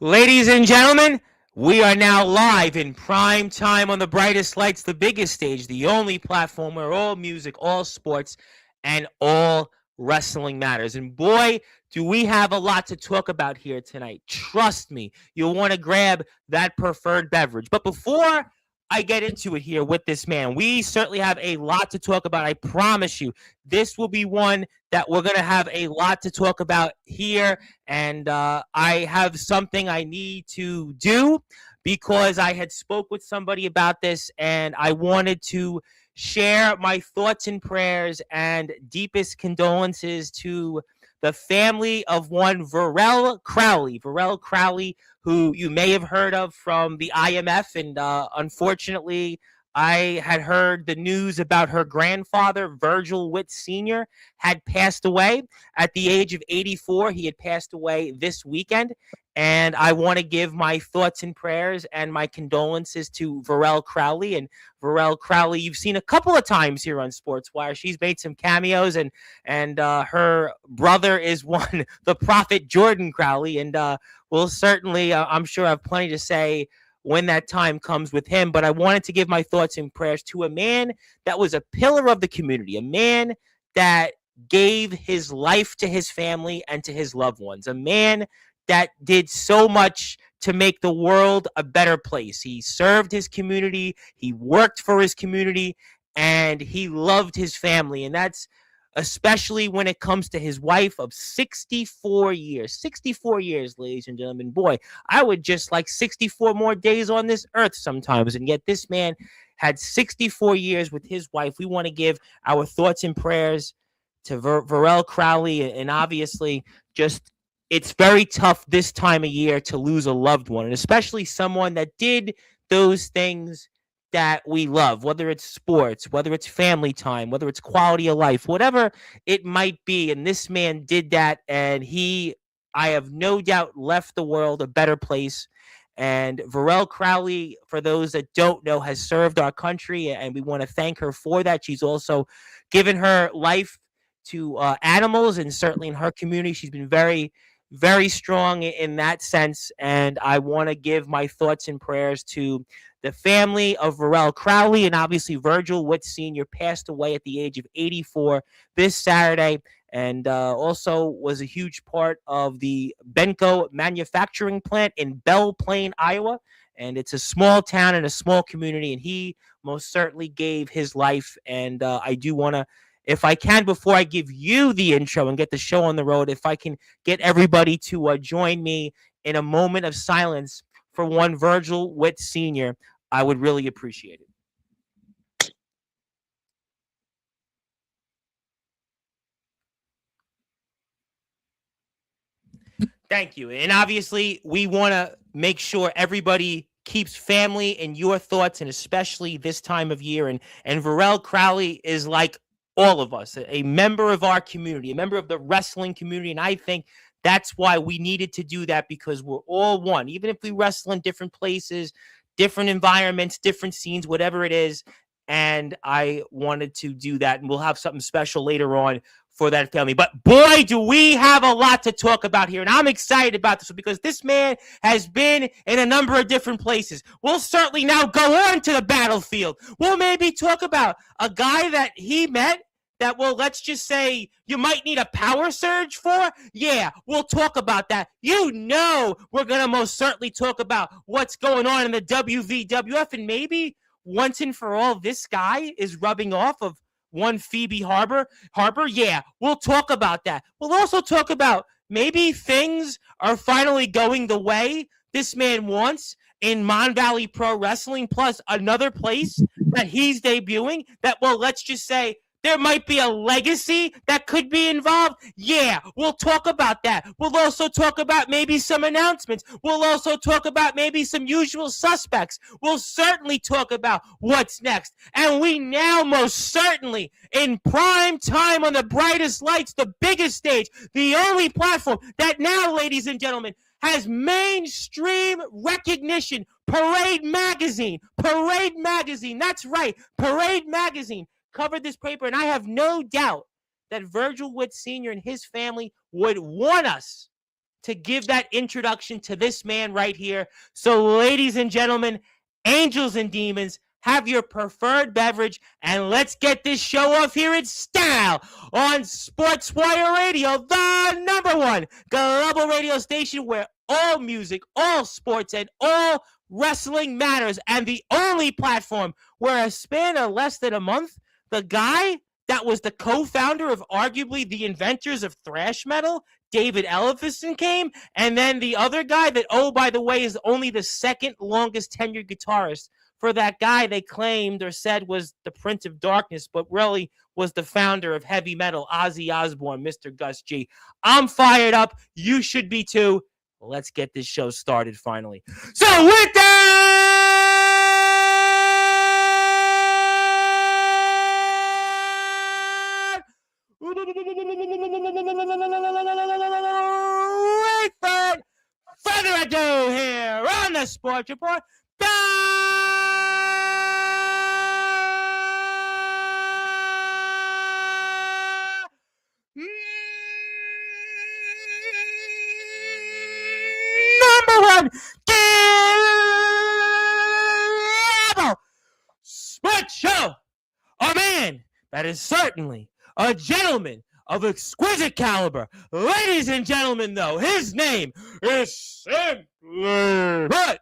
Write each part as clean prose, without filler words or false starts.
Ladies and gentlemen, we are now live in prime time on the brightest lights, the biggest stage, the only platform where all music, all sports, and all wrestling matters. And boy, do we have a lot to talk about here tonight. Trust me, you'll want to grab that preferred beverage. But before I get into it here with this man, we certainly have a lot to talk about. I promise you, this will be one that we're going to have a lot to talk about here. And I have something I need to do because I had spoke with somebody about this, and I wanted to share my thoughts and prayers and deepest condolences to the family of one Varel Crowley. Varel Crowley, who you may have heard of from the IMF, and unfortunately, I had heard the news about her grandfather, Virgil Witt Sr., had passed away at the age of 84. He had passed away this weekend. And I want to give my thoughts and prayers and my condolences to Varel Crowley. And Varel Crowley, you've seen a couple of times here on Sportswire. She's made some cameos, and her brother is one, the Prophet Jordan Crowley. And we'll certainly, I'm sure, have plenty to say when that time comes with him. But I wanted to give my thoughts and prayers to a man that was a pillar of the community, a man that gave his life to his family and to his loved ones, a man that did so much to make the world a better place. He served his community, he worked for his community, and he loved his family. And that's especially when it comes to his wife of 64 years. 64 years, ladies and gentlemen. Boy, I would just like 64 more days on this earth sometimes. And yet this man had 64 years with his wife. We want to give our thoughts and prayers to Varel Crowley, and obviously just it's very tough this time of year to lose a loved one, and especially someone that did those things that we love, whether it's sports, whether it's family time, whether it's quality of life, whatever it might be. And this man did that, and I have no doubt, left the world a better place. And Varel Crowley, for those that don't know, has served our country, and we want to thank her for that. She's also given her life to animals, and certainly in her community, she's been very, very strong in that sense. And I want to give my thoughts and prayers to the family of Varel Crowley. And obviously, Virgil Witt Sr. passed away at the age of 84 this Saturday, and also was a huge part of the Benco manufacturing plant in Belle Plaine, Iowa. And it's a small town and a small community, and he most certainly gave his life. And I do want to, if I can, before I give you the intro and get the show on the road, if I can get everybody to join me in a moment of silence for one Virgil Witt Sr., I would really appreciate it. Thank you. And obviously, we want to make sure everybody keeps family in your thoughts, and especially this time of year. And Varel Crowley is like all of us, a member of our community, a member of the wrestling community. And I think that's why we needed to do that, because we're all one. Even if we wrestle in different places, different environments, different scenes, whatever it is. And I wanted to do that. And we'll have something special later on for that family. But boy, do we have a lot to talk about here. And I'm excited about this because this man has been in a number of different places. We'll certainly now go on to the battlefield. We'll maybe talk about a guy that he met that, well, let's just say you might need a power surge for. Yeah, we'll talk about that. You know, we're going to most certainly talk about what's going on in the WVWF, and maybe once and for all, this guy is rubbing off of one Phoebe Harper. Yeah, we'll talk about that. We'll also talk about maybe things are finally going the way this man wants in Mon Valley Pro Wrestling, plus another place that he's debuting that, well, let's just say there might be a legacy that could be involved. Yeah, we'll talk about that. We'll also talk about maybe some announcements. We'll also talk about maybe some usual suspects. We'll certainly talk about what's next. And we now most certainly, in prime time on the brightest lights, the biggest stage, the only platform that now, ladies and gentlemen, has mainstream recognition. Parade Magazine. That's right. Parade Magazine covered this paper, and I have no doubt that Virgil Witt Sr. and his family would want us to give that introduction to this man right here. So, ladies and gentlemen, angels and demons, have your preferred beverage, and let's get this show off here in style on Sportzwire Radio, the #1 global radio station where all music, all sports, and all wrestling matters, and the only platform where a span of less than a month, the guy that was the co-founder of arguably the inventors of thrash metal, David Ellefson, came, and then the other guy that, oh, by the way, is only the second longest tenured guitarist for that guy they claimed or said was the Prince of Darkness, but really was the founder of heavy metal, Ozzy Osbourne, Mr. Gus G. I'm fired up. You should be too. Let's get this show started finally. So with that, without further ado here on the Sports Report, #1 global sports show. A man that is certainly a gentleman of exquisite caliber. Ladies and gentlemen, though, his name is simply but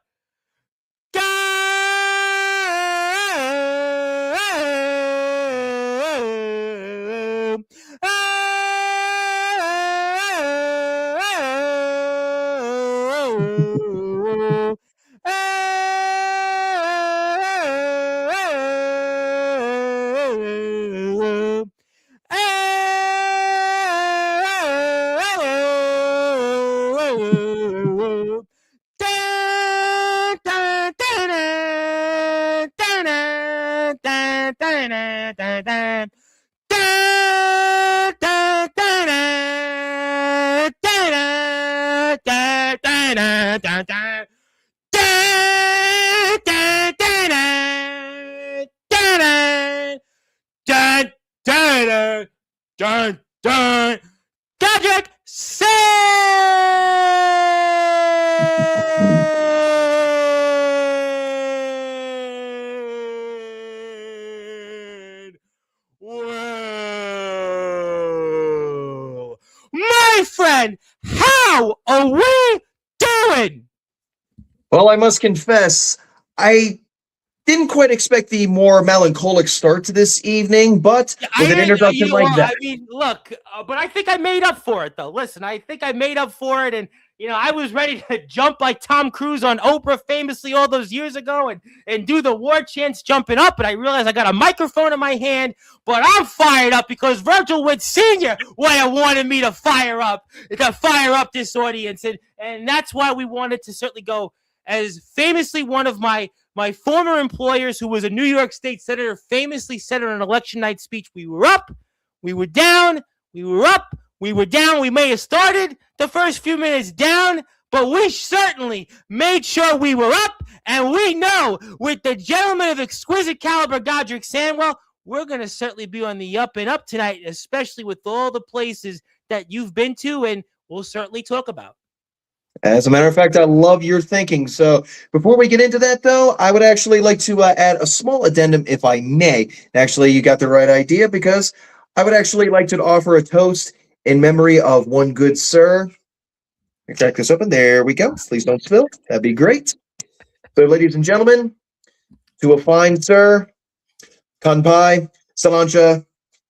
Godrick, Sandwell. My friend, how are we doing? Well, I must confess, I didn't quite expect the more melancholic start to this evening, but with an introduction like that. I mean, look, but I think I made up for it, though. Listen, I think I made up for it, and I was ready to jump like Tom Cruise on Oprah famously all those years ago and do the war chants jumping up, but I realized I got a microphone in my hand, but I'm fired up because Virgil Wood Sr. would have wanted me to fire up this audience, and that's why we wanted to certainly go as famously one of my former employers, who was a New York State senator, famously said on an election night speech, we were up, we were down, we were up, we were down. We may have started the first few minutes down, but we certainly made sure we were up, and we know with the gentleman of exquisite caliber, Godrick Sandwell, we're going to certainly be on the up and up tonight, especially with all the places that you've been to, and we'll certainly talk about. As a matter of fact, I love your thinking. So before we get into that, though, I would actually like to add a small addendum, if I may. Actually, you got the right idea, because I would actually like to offer a toast in memory of one good sir. Let me crack this open. There we go. Please don't spill. That'd be great. So, ladies and gentlemen, to a fine sir, kanpai, salancha,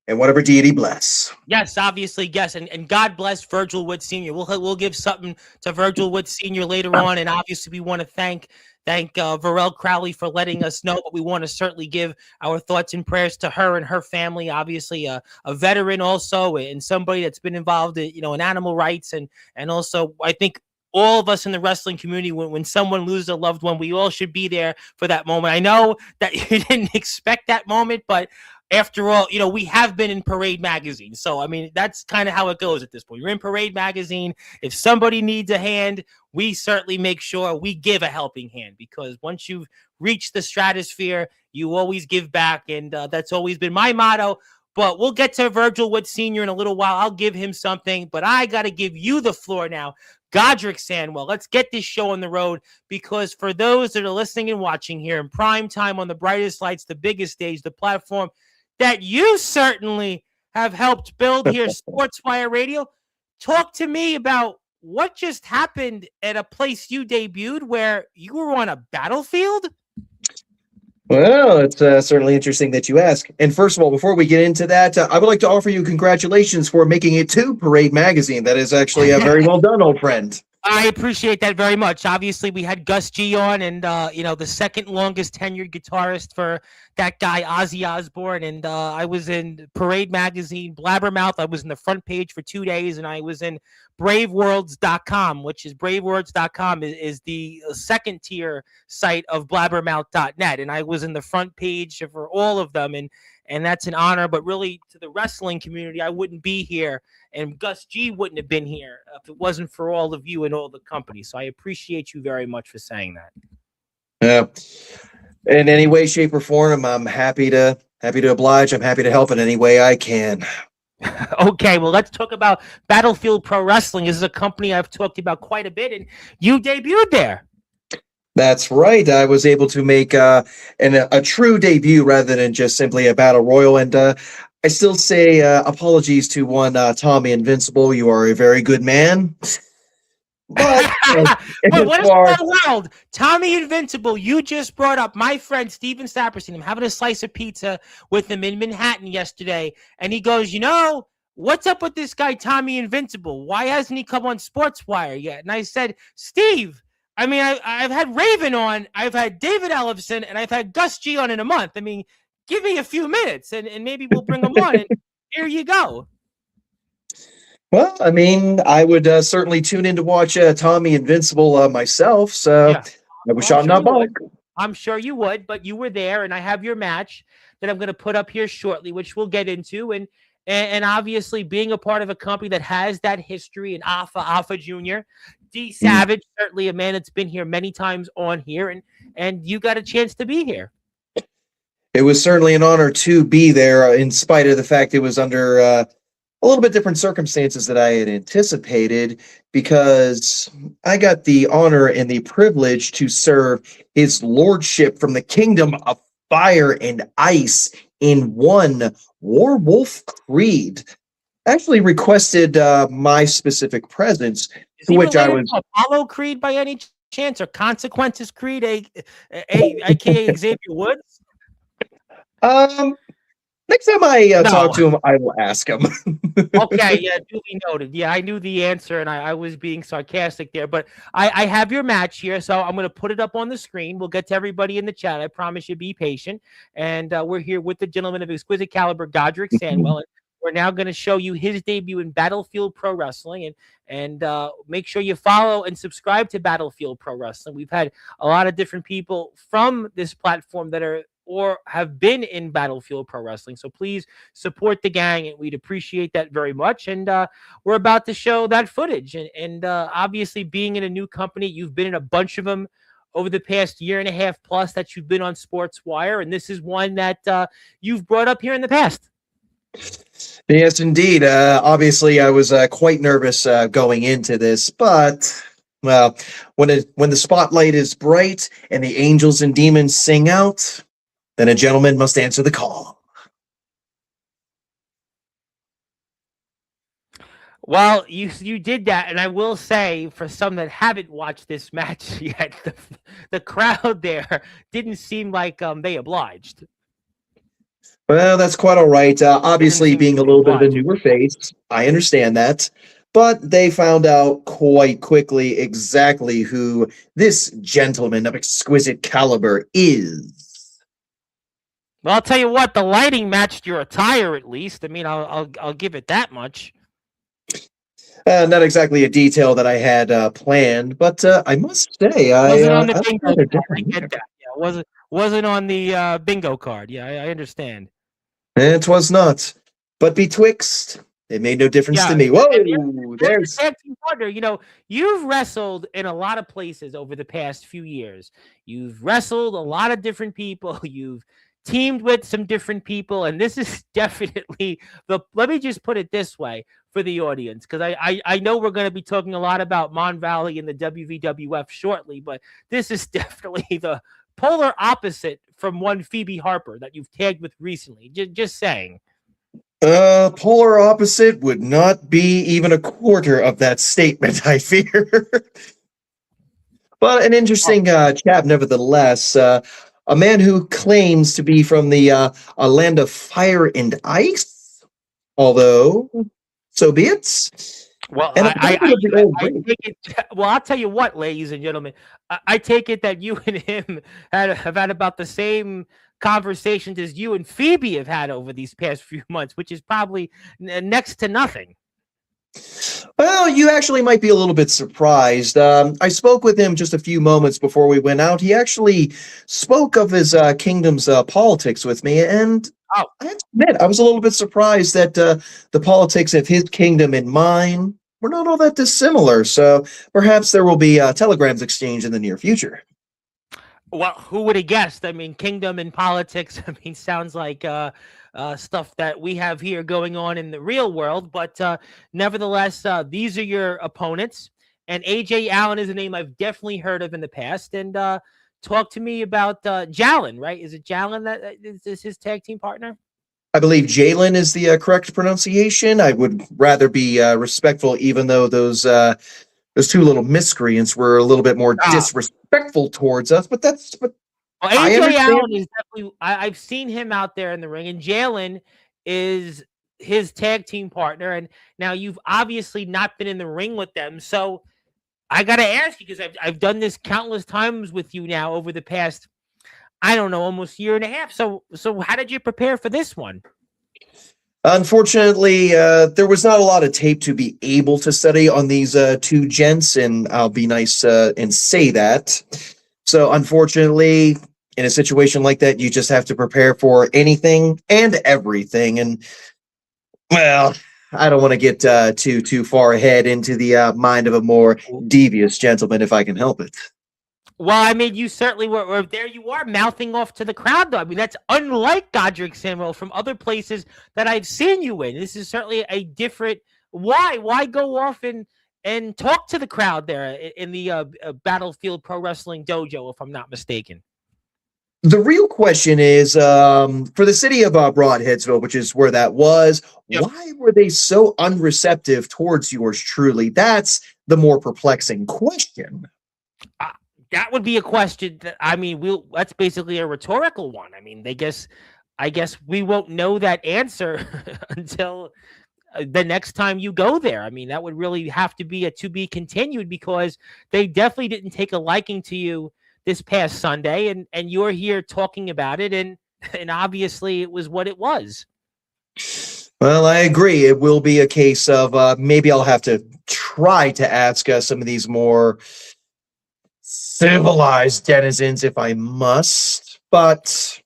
and whatever deity bless. Yes, obviously, yes, and God bless Virgil Wood Sr. We'll give something to Virgil Wood Sr. later on, and obviously we want to thank Varel Crowley for letting us know, but we want to certainly give our thoughts and prayers to her and her family. Obviously, a veteran also, and somebody that's been involved in animal rights, and also I think all of us in the wrestling community, when someone loses a loved one, we all should be there for that moment. I know that you didn't expect that moment, but after all, we have been in Parade Magazine. So, I mean, that's kind of how it goes at this point. You're in Parade Magazine. If somebody needs a hand, we certainly make sure we give a helping hand, because once you've reached the stratosphere, you always give back. And that's always been my motto. But we'll get to Virgil Wood Sr. in a little while. I'll give him something, but I got to give you the floor now. Godrick Sandwell, let's get this show on the road, because for those that are listening and watching here in prime time on the brightest lights, the biggest stage, the platform that you certainly have helped build here, Sportswire Radio, talk to me about what just happened at a place you debuted where you were on a battlefield. Well, it's certainly interesting that you ask. And first of all, before we get into that, I would like to offer you congratulations for making it to Parade Magazine. That is actually very well done, old friend. I appreciate that very much. Obviously, we had Gus G on, and the second longest tenured guitarist for that guy, Ozzy Osbourne. And I was in Parade Magazine, Blabbermouth. I was in the front page for 2 days, and I was in braveworlds.com, which is braveworlds.com is the second tier site of blabbermouth.net. And I was in the front page for all of them. And that's an honor, but really to the wrestling community, I wouldn't be here, and Gus G wouldn't have been here if it wasn't for all of you and all the company. So I appreciate you very much for saying that. Yeah. In any way, shape, or form, I'm happy to oblige. I'm happy to help in any way I can. Okay, well, let's talk about Battlefield Pro Wrestling. This is a company I've talked about quite a bit, and you debuted there. That's right. I was able to make a true debut rather than just simply a battle royal. And I still say apologies to one Tommy Invincible. You are a very good man. But what is the world? Tommy Invincible, you just brought up my friend Steven Saperstein. I'm having a slice of pizza with him in Manhattan yesterday, and he goes, what's up with this guy, Tommy Invincible? Why hasn't he come on Sportswire yet? And I said, Steve, I mean, I've had Raven on, I've had David Ellefson, and I've had Gus G on in a month. I mean, give me a few minutes, and maybe we'll bring them on, and here you go. Well, I mean, I would certainly tune in to watch Tommy Invincible myself, so yeah. I wish I'm not bunk. I'm sure you would, but you were there, and I have your match that I'm going to put up here shortly, which we'll get into, and obviously being a part of a company that has that history, and Alpha Jr., D Savage, certainly a man that's been here many times on here, and you got a chance to be here. It was certainly an honor to be there, in spite of the fact it was under a little bit different circumstances that I had anticipated, because I got the honor and the privilege to serve his lordship from the kingdom of fire and ice in one Warwolf Creed. Actually requested my specific presence, to which I was Apollo Creed by any chance, or Consequences Creed, aka Xavier Woods. Next time I talk to him, I will ask him. Okay, yeah, duly noted. Yeah, I knew the answer, and I was being sarcastic there. But I have your match here, so I'm going to put it up on the screen. We'll get to everybody in the chat. I promise you, be patient. And we're here with the gentleman of exquisite caliber, Godrick Sandwell. And we're now going to show you his debut in Battlefield Pro Wrestling. And make sure you follow and subscribe to Battlefield Pro Wrestling. We've had a lot of different people from this platform that are or have been in Battlefield Pro Wrestling. So please support the gang, and we'd appreciate that very much. And we're about to show that footage. And obviously, being in a new company, you've been in a bunch of them over the past year and a half plus that you've been on Sportswire. And this is one that you've brought up here in the past. Yes, indeed. Obviously, I was quite nervous going into this, but well, when the spotlight is bright and the angels and demons sing out, then a gentleman must answer the call. Well, you did that, and I will say, for some that haven't watched this match yet, the crowd there didn't seem like they obliged. Well, that's quite all right. Obviously, being a little bit of a newer face, I understand that. But they found out quite quickly exactly who this gentleman of exquisite caliber is. Well, I'll tell you what, the lighting matched your attire, at least. I mean, I'll give it that much. Not exactly a detail that I had planned, but I must say, wasn't on the bingo card. I get that. Yeah, wasn't on the bingo card. Yeah, I understand. It was not, but betwixt, it made no difference to me. Whoa, there's. Wonder, you've wrestled in a lot of places over the past few years. You've wrestled a lot of different people. You've teamed with some different people, and this is definitely let me just put it this way for the audience, because I know we're going to be talking a lot about Mon Valley and the WVWF shortly, but this is definitely the polar opposite from one Phoebe Harper that you've tagged with recently. Just saying. Polar opposite would not be even a quarter of that statement, I fear. But an interesting chap, nevertheless. A man who claims to be from the a land of fire and ice, although so be it. Well, And a member of the old I race. take it. Well, I'll tell you what, ladies and gentlemen, I take it that you and him have had about the same conversations as you and Phoebe have had over these past few months, which is probably next to nothing. Well, you actually might be a little bit surprised. I spoke with him just a few moments before we went out. He actually spoke of his kingdom's politics with me, and Oh, I have to admit, I was a little bit surprised that the politics of his kingdom and mine were not all that dissimilar. So perhaps there will be telegrams exchanged in the near future. well, who would have guessed? I mean, kingdom and politics. I mean, sounds like stuff that we have here going on in the real world. But nevertheless, these are your opponents. And AJ Allen is a name I've definitely heard of in the past. And talk to me about Jalen, right? Is it Jalen that is his tag team partner? I believe Jalen is the correct pronunciation. I would rather be respectful, even though those two little miscreants were a little bit more Ah, disrespectful towards us. But well, I AJ understand. Allen is definitely. I've seen him out there in the ring, and Jalen is his tag team partner. And now you've obviously not been in the ring with them, so I got to ask you, because I've done this countless times with you now over the past, I don't know, almost year and a half. So how did you prepare for this one? Unfortunately, there was not a lot of tape to be able to study on these two gents, and I'll be nice and say that. So, unfortunately, in a situation like that, you just have to prepare for anything and everything. And well, I don't want to get too far ahead into the mind of a more devious gentleman if I can help it. Well, I mean, you certainly were there. You are mouthing off to the crowd, though. I mean, that's unlike Godrick Sandwell from other places that I've seen you in. This is certainly a different. Why go off and talk to the crowd there in the Battlefield Pro Wrestling Dojo, if I'm not mistaken? The real question is, for the city of Broadheadsville, which is where that was, Yep. why were they so unreceptive towards yours truly? That's the more perplexing question. Uh, that would be a question that, I mean, that's basically a rhetorical one. I mean, I guess we won't know that answer until the next time you go there. I mean, that would really have to be a to be continued, because they definitely didn't take a liking to you this past Sunday, and you're here talking about it, and obviously it was what it was. Well, I agree. It will be a case of maybe I'll have to try to ask some of these more civilized denizens if I must. But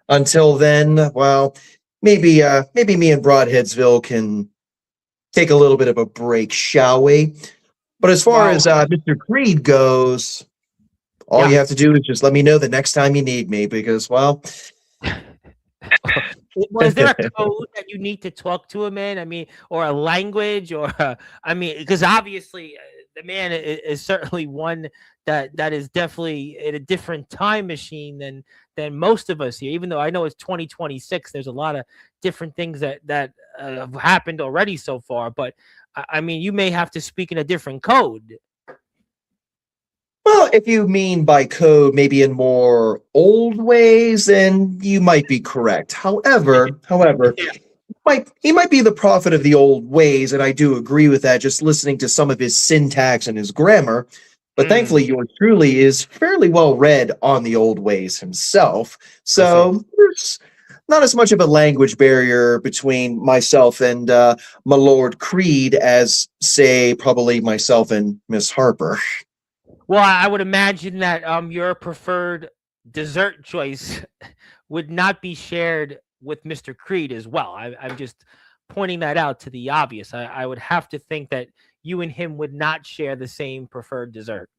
until then, well, maybe me and Broadheadsville can take a little bit of a break, shall we? But as far Well, as Mr. Creed goes, all you yeah. have to do is just let me know the next time you need me, because, well, Well, is there a code that you need to talk to him in? I mean, or a language, or I mean, because obviously the man is certainly one that is definitely in a different time machine than most of us here. Even though I know it's 2026, there's a lot of different things that have happened already so far. But I mean, you may have to speak in a different code. well, if you mean by code, maybe in more old ways, then you might be correct. However, Yeah. he might be the prophet of the old ways, and I do agree with that, just listening to some of his syntax and his grammar. But Mm, thankfully, yours truly is fairly well read on the old ways himself. I see. So there's not as much of a language barrier between myself and my Lord Creed as, say, probably myself and Miss Harper. Well, I would imagine that your preferred dessert choice would not be shared with Mr. Creed as well. I'm just pointing that out to the obvious. I would have to think that you and him would not share the same preferred dessert.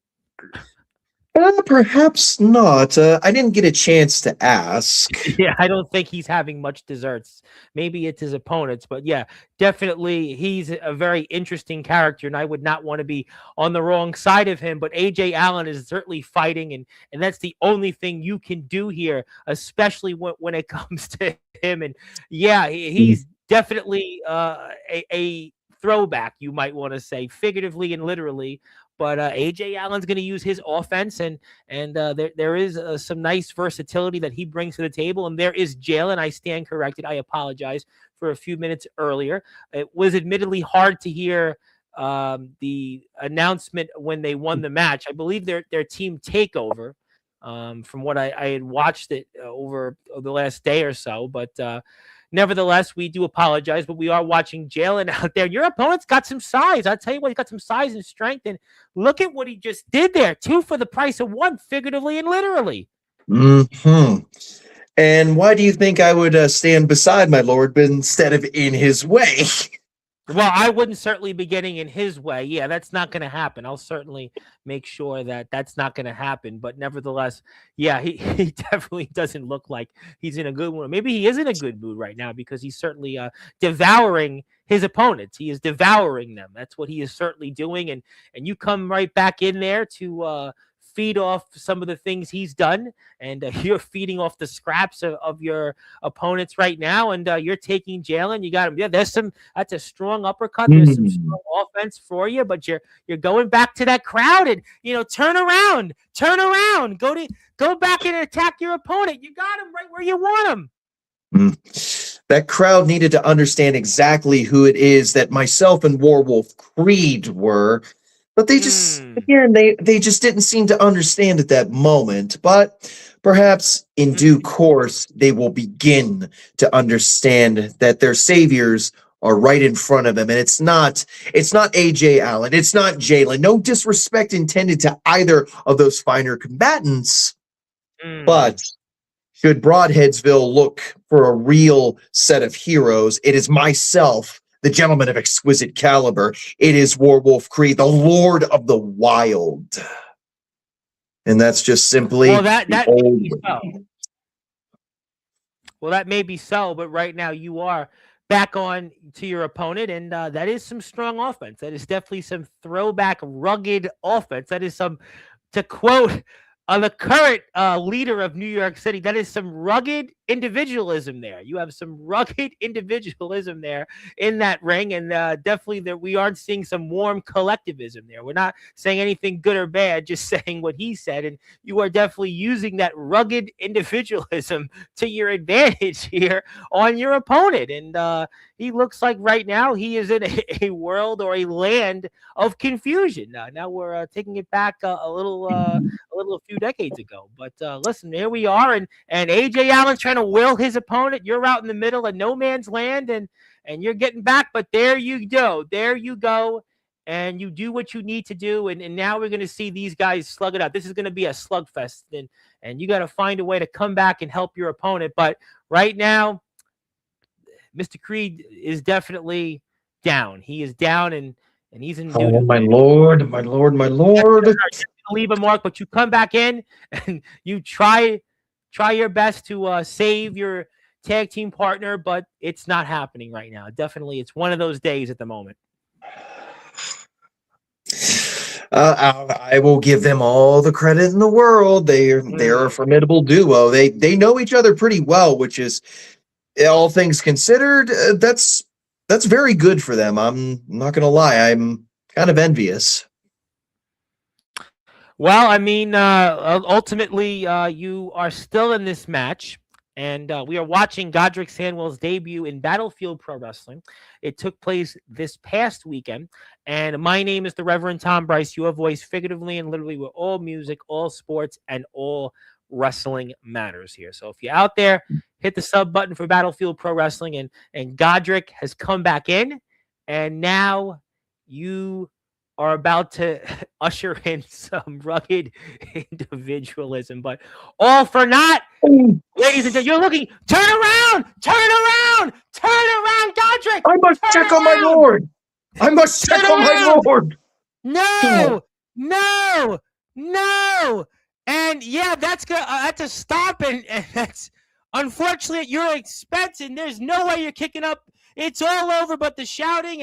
Perhaps not. I didn't get a chance to ask. Yeah, I don't think he's having much desserts. Maybe it's his opponents, but yeah, definitely he's a very interesting character, and I would not want to be on the wrong side of him. But AJ Allen is certainly fighting, and that's the only thing you can do here, especially when it comes to him. And yeah, he's definitely a throwback, you might want to say, figuratively and literally. But AJ Allen's going to use his offense, and there is some nice versatility that he brings to the table. And there is Jalen. I stand corrected. I apologize for a few minutes earlier. It was admittedly hard to hear the announcement when they won the match. I believe their team takeover. From what I had watched it over the last day or so, but nevertheless, we do apologize, but we are watching Jalen out there. Your opponent's got some size. I'll tell you what, he's got some size and strength, and look at what he just did there. 2 for the price of 1, figuratively and literally. Hmm. And why do you think I would stand beside my lord, but instead of in his way? Well, I wouldn't certainly be getting in his way. Yeah, that's not going to happen. I'll certainly make sure that that's not going to happen. But nevertheless, yeah, he definitely doesn't look like he's in a good mood. Maybe he is in a good mood right now because he's certainly devouring his opponents. He is devouring them. That's what he is certainly doing. And you come right back in there to feed off some of the things he's done, and you're feeding off the scraps of your opponents right now, and you're taking Jalen. You got him. Yeah, that's a strong uppercut. There's some strong offense for you, but you're going back to that crowd, and turn around, go back and attack your opponent. You got him right where you want him. That crowd needed to understand exactly who it is that myself and Warwolf Creed were. But they just, again, they just didn't seem to understand at that moment. But perhaps in due course, they will begin to understand that their saviors are right in front of them. And it's not AJ Allen. It's not Jalen. No disrespect intended to either of those finer combatants. But should Broadheadsville look for a real set of heroes, it is myself, the gentleman of exquisite caliber. It is Warwolf Creed, the Lord of the Wild. And that's just simply that may be so. Well, that may be so, but right now you are back on to your opponent, and that is some strong offense. That is definitely some throwback, rugged offense. That is some, to quote the current leader of New York City, that is some rugged individualism there. You have some rugged individualism there in that ring, and definitely that we aren't seeing some warm collectivism there. We're not saying anything good or bad, just saying what he said, and you are definitely using that rugged individualism to your advantage here on your opponent. And he looks like right now he is in a world or a land of confusion. Now we're taking it back a few decades ago. But listen, here we are, and AJ Allen's trying to will his opponent. You're out in the middle of no man's land, and you're getting back. But there you go, and you do what you need to do. And now we're going to see these guys slug it out. This is going to be a slugfest, and you got to find a way to come back and help your opponent. But right now, Mr. Creed is definitely down. He is down, and he's in. Oh, my lord, my lord, my lord. Leave a mark, but you come back in and you try your best to save your tag team partner, but it's not happening right now. Definitely, it's one of those days at the moment. I will give them all the credit in the world. They're a formidable duo. They know each other pretty well, which is, all things considered, that's very good for them. I'm not gonna lie, I'm kind of envious. Well, I mean, ultimately, you are still in this match, and we are watching Godrick Sandwell's debut in Battlefield Pro Wrestling. It took place this past weekend, and my name is the Reverend Tom Bryce. You have voice figuratively and literally with all music, all sports, and all wrestling matters here. So if you're out there, hit the sub button for Battlefield Pro Wrestling, and Godrick has come back in, and now you are about to usher in some rugged individualism, but all for naught, ladies and gentlemen. You're looking. Turn around, Godrick. I must check on my lord. I must check on my lord. No. And yeah, that's a stop, and that's unfortunately at your expense. And there's no way you're kicking up. It's all over, but the shouting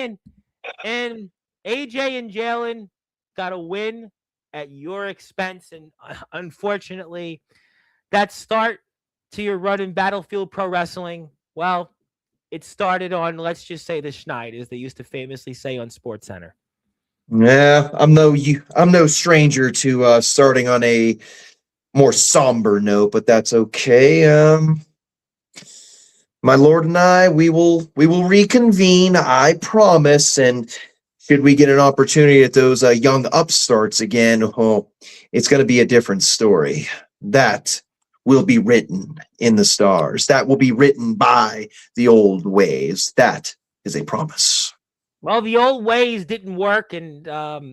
and AJ and Jalen got a win at your expense, and unfortunately, that start to your run in Battlefield Pro Wrestling, well, it started on, let's just say, the schneid, as they used to famously say on SportsCenter. Yeah, I'm no stranger to starting on a more somber note, but that's okay. My lord and I, we will reconvene, I promise. And should we get an opportunity at those young upstarts again, oh, it's going to be a different story. That will be written in the stars. That will be written by the old ways. That is a promise. Well, the old ways didn't work, and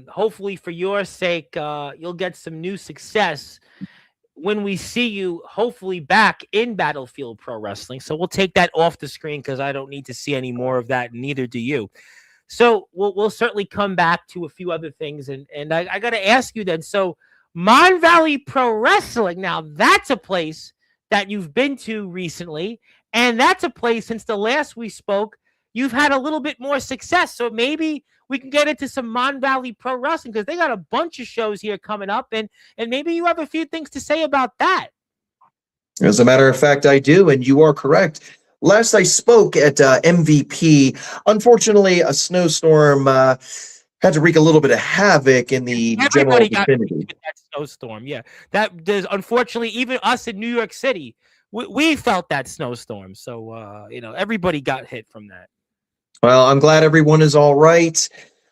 hopefully, for your sake, you'll get some new success when we see you, hopefully, back in Battlefield Pro Wrestling. So we'll take that off the screen because I don't need to see any more of that, and neither do you. So we'll certainly come back to a few other things, and I got to ask you then. So Mon Valley Pro Wrestling, now that's a place that you've been to recently, and that's a place since the last we spoke you've had a little bit more success. So maybe we can get into some Mon Valley Pro Wrestling because they got a bunch of shows here coming up, and maybe you have a few things to say about that. As a matter of fact, I do, and you are correct. Last I spoke at MVP, unfortunately, a snowstorm had to wreak a little bit of havoc in the general Everybody got vicinity. with that snowstorm. Yeah, that there's unfortunately even us in New York City, we felt that snowstorm. So everybody got hit from that. Well, I'm glad everyone is all right.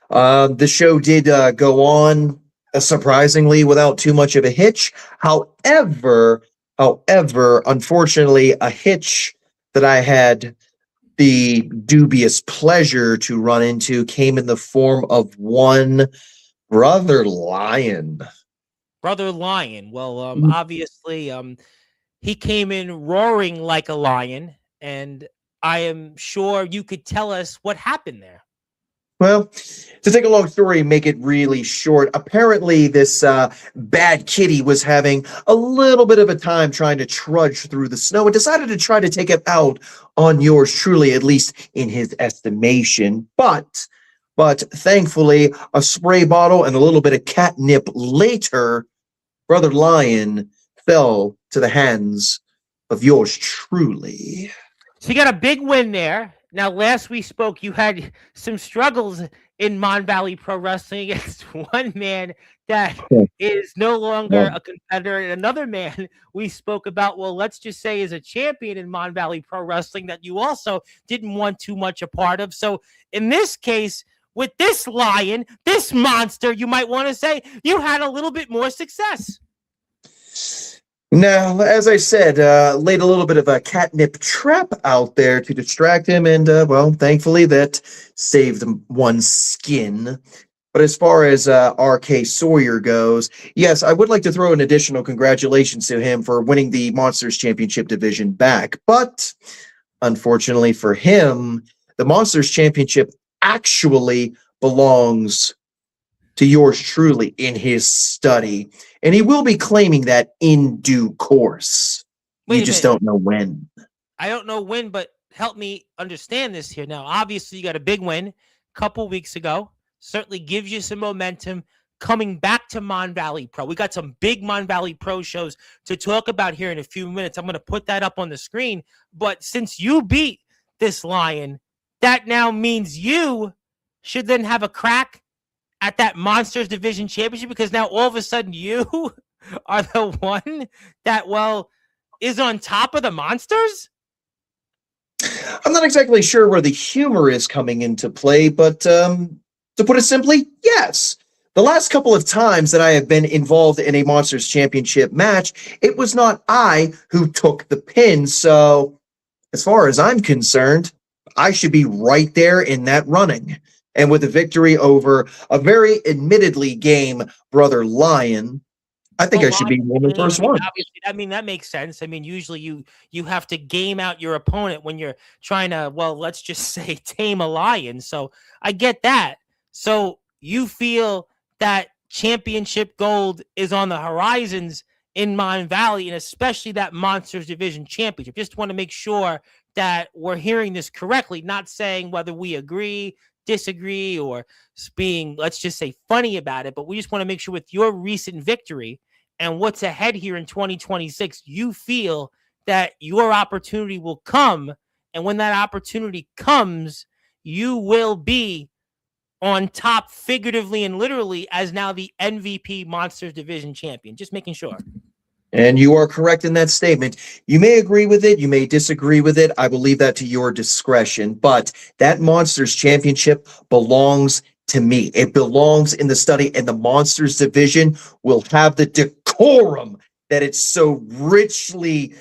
The show did go on surprisingly without too much of a hitch. However, unfortunately, a hitch that I had the dubious pleasure to run into came in the form of one Brother Lion. Brother Lion. Well, obviously, he came in roaring like a lion, and I am sure you could tell us what happened there. Well, to take a long story, make it really short, apparently this bad kitty was having a little bit of a time trying to trudge through the snow and decided to try to take it out on yours truly, at least in his estimation. But thankfully, a spray bottle and a little bit of catnip later, Brother Lion fell to the hands of yours truly. So you got a big win there. Now, last we spoke, you had some struggles in Mon Valley Pro Wrestling against one man that is no longer a competitor, and another man we spoke about, well, let's just say is a champion in Mon Valley Pro Wrestling that you also didn't want too much a part of. So in this case, with this lion, this monster, you might want to say, you had a little bit more success. Now, as I said, laid a little bit of a catnip trap out there to distract him, and well, thankfully that saved one's skin. But as far as RK Sawyer goes, yes, I would like to throw an additional congratulations to him for winning the Monsters Championship division back. But unfortunately for him, the Monsters Championship actually belongs to yours truly in his study. And he will be claiming that in due course. You just don't know when. I don't know when, but help me understand this here. Now, obviously, you got a big win a couple weeks ago. Certainly gives you some momentum coming back to Mon Valley Pro. We got some big Mon Valley Pro shows to talk about here in a few minutes. I'm going to put that up on the screen. But since you beat this lion, that now means you should then have a crack at that Monsters Division Championship, because now all of a sudden you are the one that, well, is on top of the Monsters? I'm not exactly sure where the humor is coming into play, but to put it simply, yes. The last couple of times that I have been involved in a Monsters Championship match, it was not I who took the pin. So as far as I'm concerned, I should be right there in that running. And with a victory over a very admittedly game Brother Lion, I think I should be one of the first ones. Obviously, that makes sense. I mean, usually you have to game out your opponent when you're trying to, well, let's just say tame a lion. So I get that. So you feel that championship gold is on the horizons in Mon Valley, and especially that Monsters Division Championship. Just want to make sure that we're hearing this correctly, not saying whether we agree, disagree, or being, let's just say, funny about it, but we just want to make sure with your recent victory and what's ahead here in 2026, you feel that your opportunity will come. And when that opportunity comes, you will be on top figuratively and literally as now the MVP Monsters Division champion. Just making sure. And you are correct in that statement. You may agree with it, you may disagree with it. I will leave that to your discretion. But that Monsters Championship belongs to me. It belongs in the study, and the Monsters Division will have the decorum that it so richly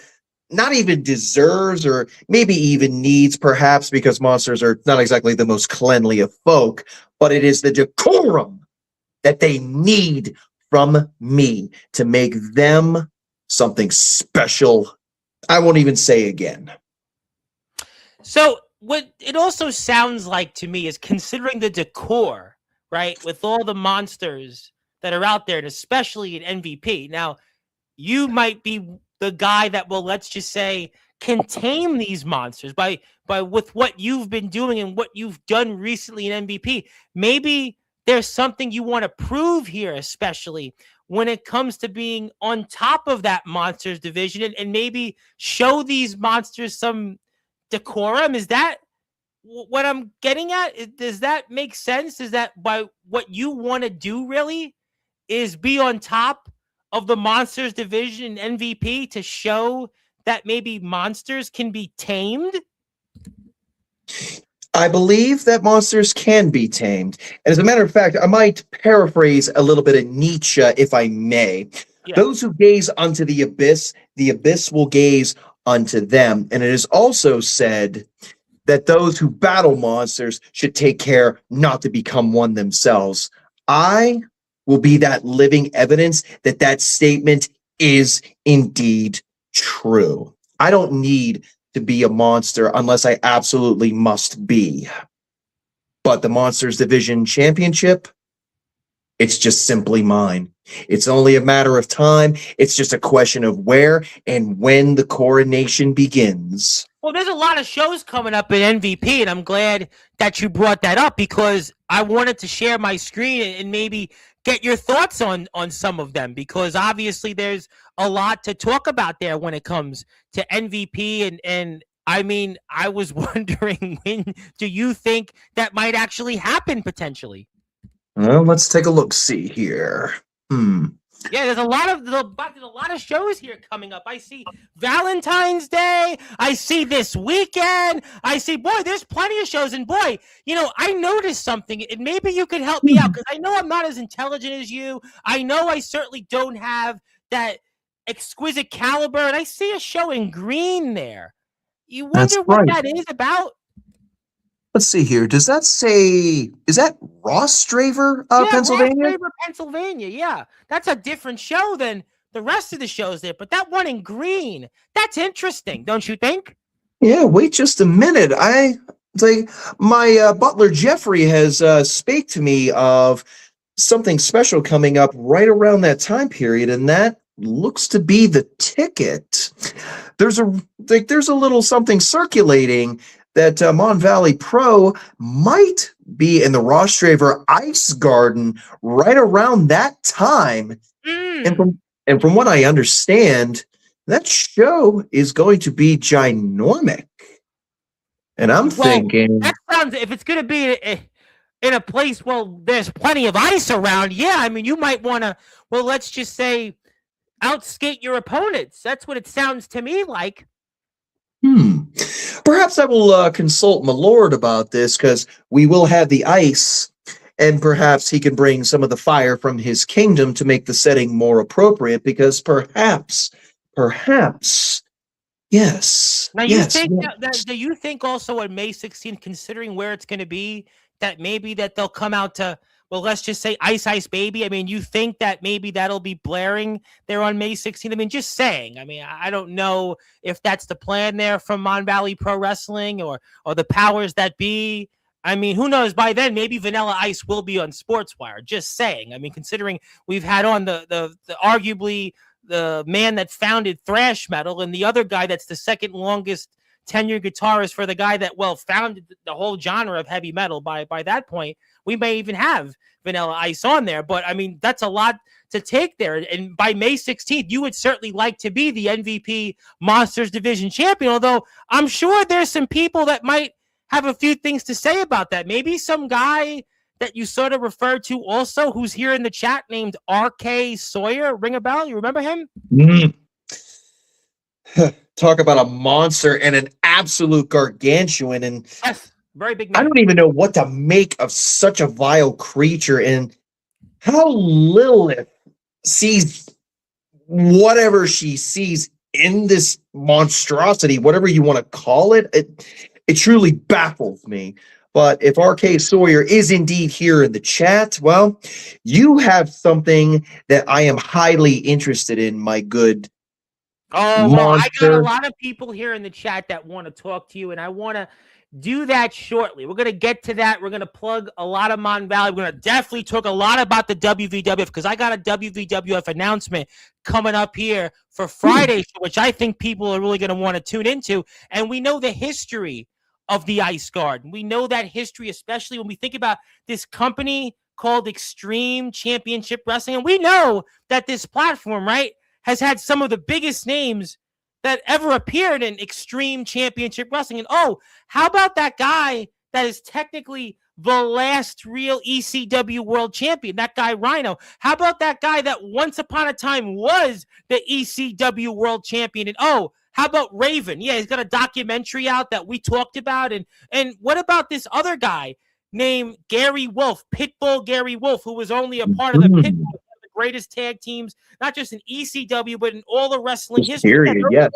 not even deserves, or maybe even needs, perhaps, because monsters are not exactly the most cleanly of folk, but it is the decorum that they need from me to make them something special. I won't even say again. So what it also sounds like to me is, considering the decor, right, with all the monsters that are out there, and especially in MVP. Now, you might be the guy that will, let's just say, can tame these monsters by with what you've been doing and what you've done recently in MVP. Maybe there's something you want to prove here, especially when it comes to being on top of that monsters division, and maybe show these monsters some decorum. Is that what I'm getting at? Does that make sense? Is that by what you want to do, really, is be on top of the monsters division MVP to show that maybe monsters can be tamed? I believe that monsters can be tamed. And as a matter of fact, I might paraphrase a little bit of Nietzsche, if I may. Yeah. Those who gaze unto the abyss will gaze unto them. And it is also said that those who battle monsters should take care not to become one themselves. I will be that living evidence that that statement is indeed true. I don't need to be a monster unless I absolutely must be. But the Monsters Division Championship, it's just simply mine. It's only a matter of time. It's just a question of where and when the coronation begins. Well, there's a lot of shows coming up in MVP, and I'm glad that you brought that up, because I wanted to share my screen and maybe get your thoughts on some of them, because obviously there's a lot to talk about there when it comes to MVP. And I mean, I was wondering, when do you think that might actually happen potentially? Well, let's take a look. See here. Yeah, there's a lot of shows here coming up. I see Valentine's Day. I see this weekend. I see, boy, there's plenty of shows. And boy, I noticed something, and maybe you could help me out, because I know I'm not as intelligent as you. I know I certainly don't have that exquisite caliber. And I see a show in green there. You wonder what that is about? Let's see here. Does that say, is that Rostraver, Pennsylvania? Rostraver, Pennsylvania. Yeah, that's a different show than the rest of the shows there. But that one in green, that's interesting, don't you think? Yeah, wait just a minute. It's like my butler Jeffrey has spake to me of something special coming up right around that time period, and that looks to be the ticket. There's a little something circulating that Mon Valley Pro might be in the Rostraver Ice Garden right around that time. And from what I understand, that show is going to be ginormic. And I'm thinking, that sounds, if it's going to be in a place, well, there's plenty of ice around. Yeah, I mean, you might want to, well, let's just say, outskate your opponents. That's what it sounds to me like. Perhaps I will consult my lord about this, because we will have the ice, and perhaps he can bring some of the fire from his kingdom to make the setting more appropriate, because perhaps, yes. Now, you think do you think also on May 16th, considering where it's going to be, that maybe that they'll come out to, well, let's just say Ice Ice Baby? I mean, you think that maybe that'll be blaring there on May 16th? I mean, just saying. I mean, I don't know if that's the plan there from Mon Valley Pro Wrestling or the powers that be. I mean, who knows? By then, maybe Vanilla Ice will be on Sportswire. Just saying. I mean, considering we've had on the arguably the man that founded thrash metal, and the other guy that's the second longest tenured guitarist for the guy that founded the whole genre of heavy metal. By that point, we may even have Vanilla Ice on there. But I mean, that's a lot to take there. And by May 16th, you would certainly like to be the MVP Monsters Division champion. Although I'm sure there's some people that might have a few things to say about that. Maybe some guy that you sort of referred to also, who's here in the chat, named RK Sawyer. Ring a bell? You remember him? Talk about a monster and an absolute gargantuan. And yes, very big man. I don't even know what to make of such a vile creature, and how Lilith sees whatever she sees in this monstrosity, whatever you want to call it. It truly baffles me. But if RK Sawyer is indeed here in the chat, well, you have something that I am highly interested in, my good Oh, well, I got a lot of people here in the chat that want to talk to you, and I want to do that shortly. We're going to get to that. We're going to plug a lot of Mon Valley. We're going to definitely talk a lot about the WVWF, because I got a WVWF announcement coming up here for Friday, which I think people are really going to want to tune into. And we know the history of the Ice Guard. We know that history, especially when we think about this company called Extreme Championship Wrestling. And we know that this platform, right, has had some of the biggest names that ever appeared in Extreme Championship Wrestling. And how about that guy that is technically the last real ECW world champion, that guy Rhino? How about that guy that once upon a time was the ECW world champion? And how about Raven? Yeah, he's got a documentary out that we talked about. And what about this other guy named Gary Wolf, Pitbull Gary Wolf, who was only a part of the Pitbull, greatest tag teams, not just in ECW, but in all the wrestling history. Period, yes.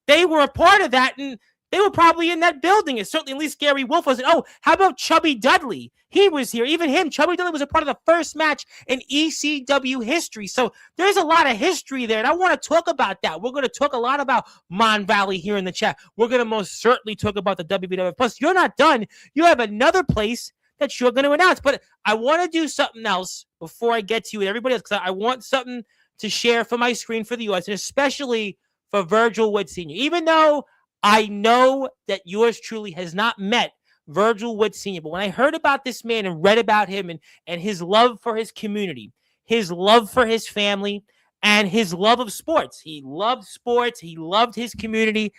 They were a part of that, and they were probably in that building. And certainly, at least Gary Wolf was. How about Chubby Dudley? He was here. Even him, Chubby Dudley, was a part of the first match in ECW history. So there's a lot of history there, and I want to talk about that. We're going to talk a lot about Mon Valley here in the chat. We're going to most certainly talk about the WWF. Plus, you're not done. You have another place that you're going to announce. But I want to do something else before I get to you and everybody else, because I want something to share for my screen for the U.S., and especially for Virgil Wood Sr. Even though I know that yours truly has not met Virgil Wood Sr., but when I heard about this man and read about him and his love for his community, his love for his family, and his love of sports, he loved sports, he loved his community.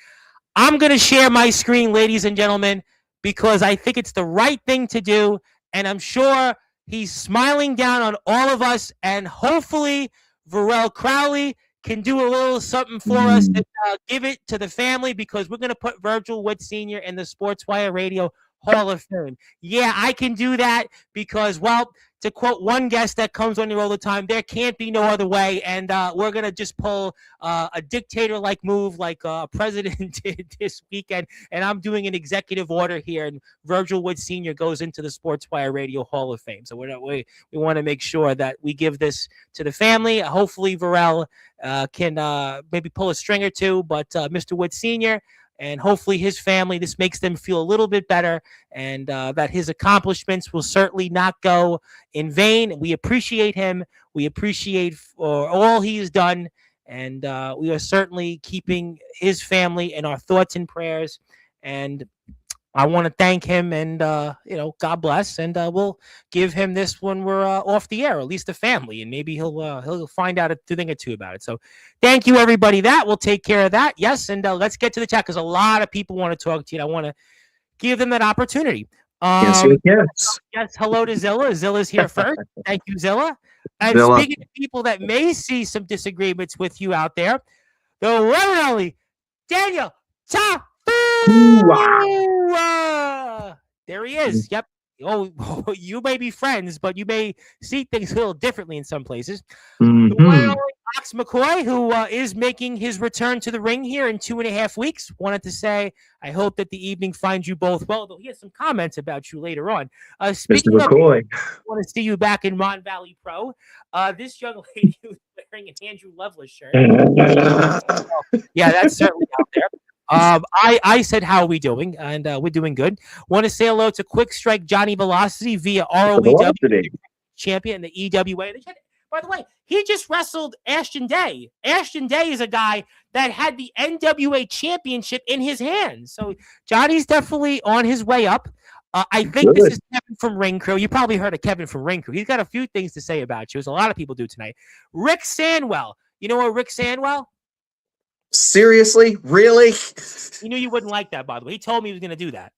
I'm going to share my screen, ladies and gentlemen, because I think it's the right thing to do, and I'm sure he's smiling down on all of us, and hopefully Varel Crowley can do a little something for us and give it to the family, because we're going to put Virgil Wood Sr. in the Sportswire Radio Hall of Fame. Yeah, I can do that because, well, to quote one guest that comes on here all the time, there can't be no other way, and we're going to just pull a dictator-like move like President did this weekend, and I'm doing an executive order here, and Virgil Wood Sr. goes into the Sportswire Radio Hall of Fame. So we want to make sure that we give this to the family. Hopefully Varel can maybe pull a string or two, but Mr. Wood Sr., and hopefully his family, this makes them feel a little bit better, and that his accomplishments will certainly not go in vain. We appreciate him. We appreciate for all he has done, and we are certainly keeping his family in our thoughts and prayers. And I want to thank him, and God bless. And we'll give him this when we're off the air, or at least the family, and maybe he'll find out a thing or two about it. So, thank you, everybody. That will take care of that. Yes, and let's get to the chat, because a lot of people want to talk to you. And I want to give them that opportunity. Yes. Yes. Hello to Zilla. Zilla's here first. Thank you, Zilla. And speaking of people that may see some disagreements with you out there, the one and only Daniel Tafu. There he is. Yep. You may be friends, but you may see things a little differently in some places. The one and only Ox McCoy, who is making his return to the ring here in 2.5 weeks. Wanted to say, I hope that the evening finds you both well, though he has some comments about you later on. Speaking Mr. McCoy, I want to see you back in Mon Valley Pro. This young lady who's wearing an Andrew Lovelace shirt. Yeah, that's certainly out there. I said, how are we doing? And we're doing good. Want to say hello to Quick Strike Johnny Velocity via ROEW champion, the EWA. By By the way, he just wrestled Ashton Day. Ashton Day is a guy that had the NWA championship in his hands. So Johnny's definitely on his way up. I think this is Kevin from Ring Crew. You probably heard of Kevin from Ring Crew. He's got a few things to say about you, as a lot of people do tonight. Rick Sandwell. You know what, Rick Sandwell? Seriously? Really? He knew you wouldn't like that, by the way. He told me he was going to do that.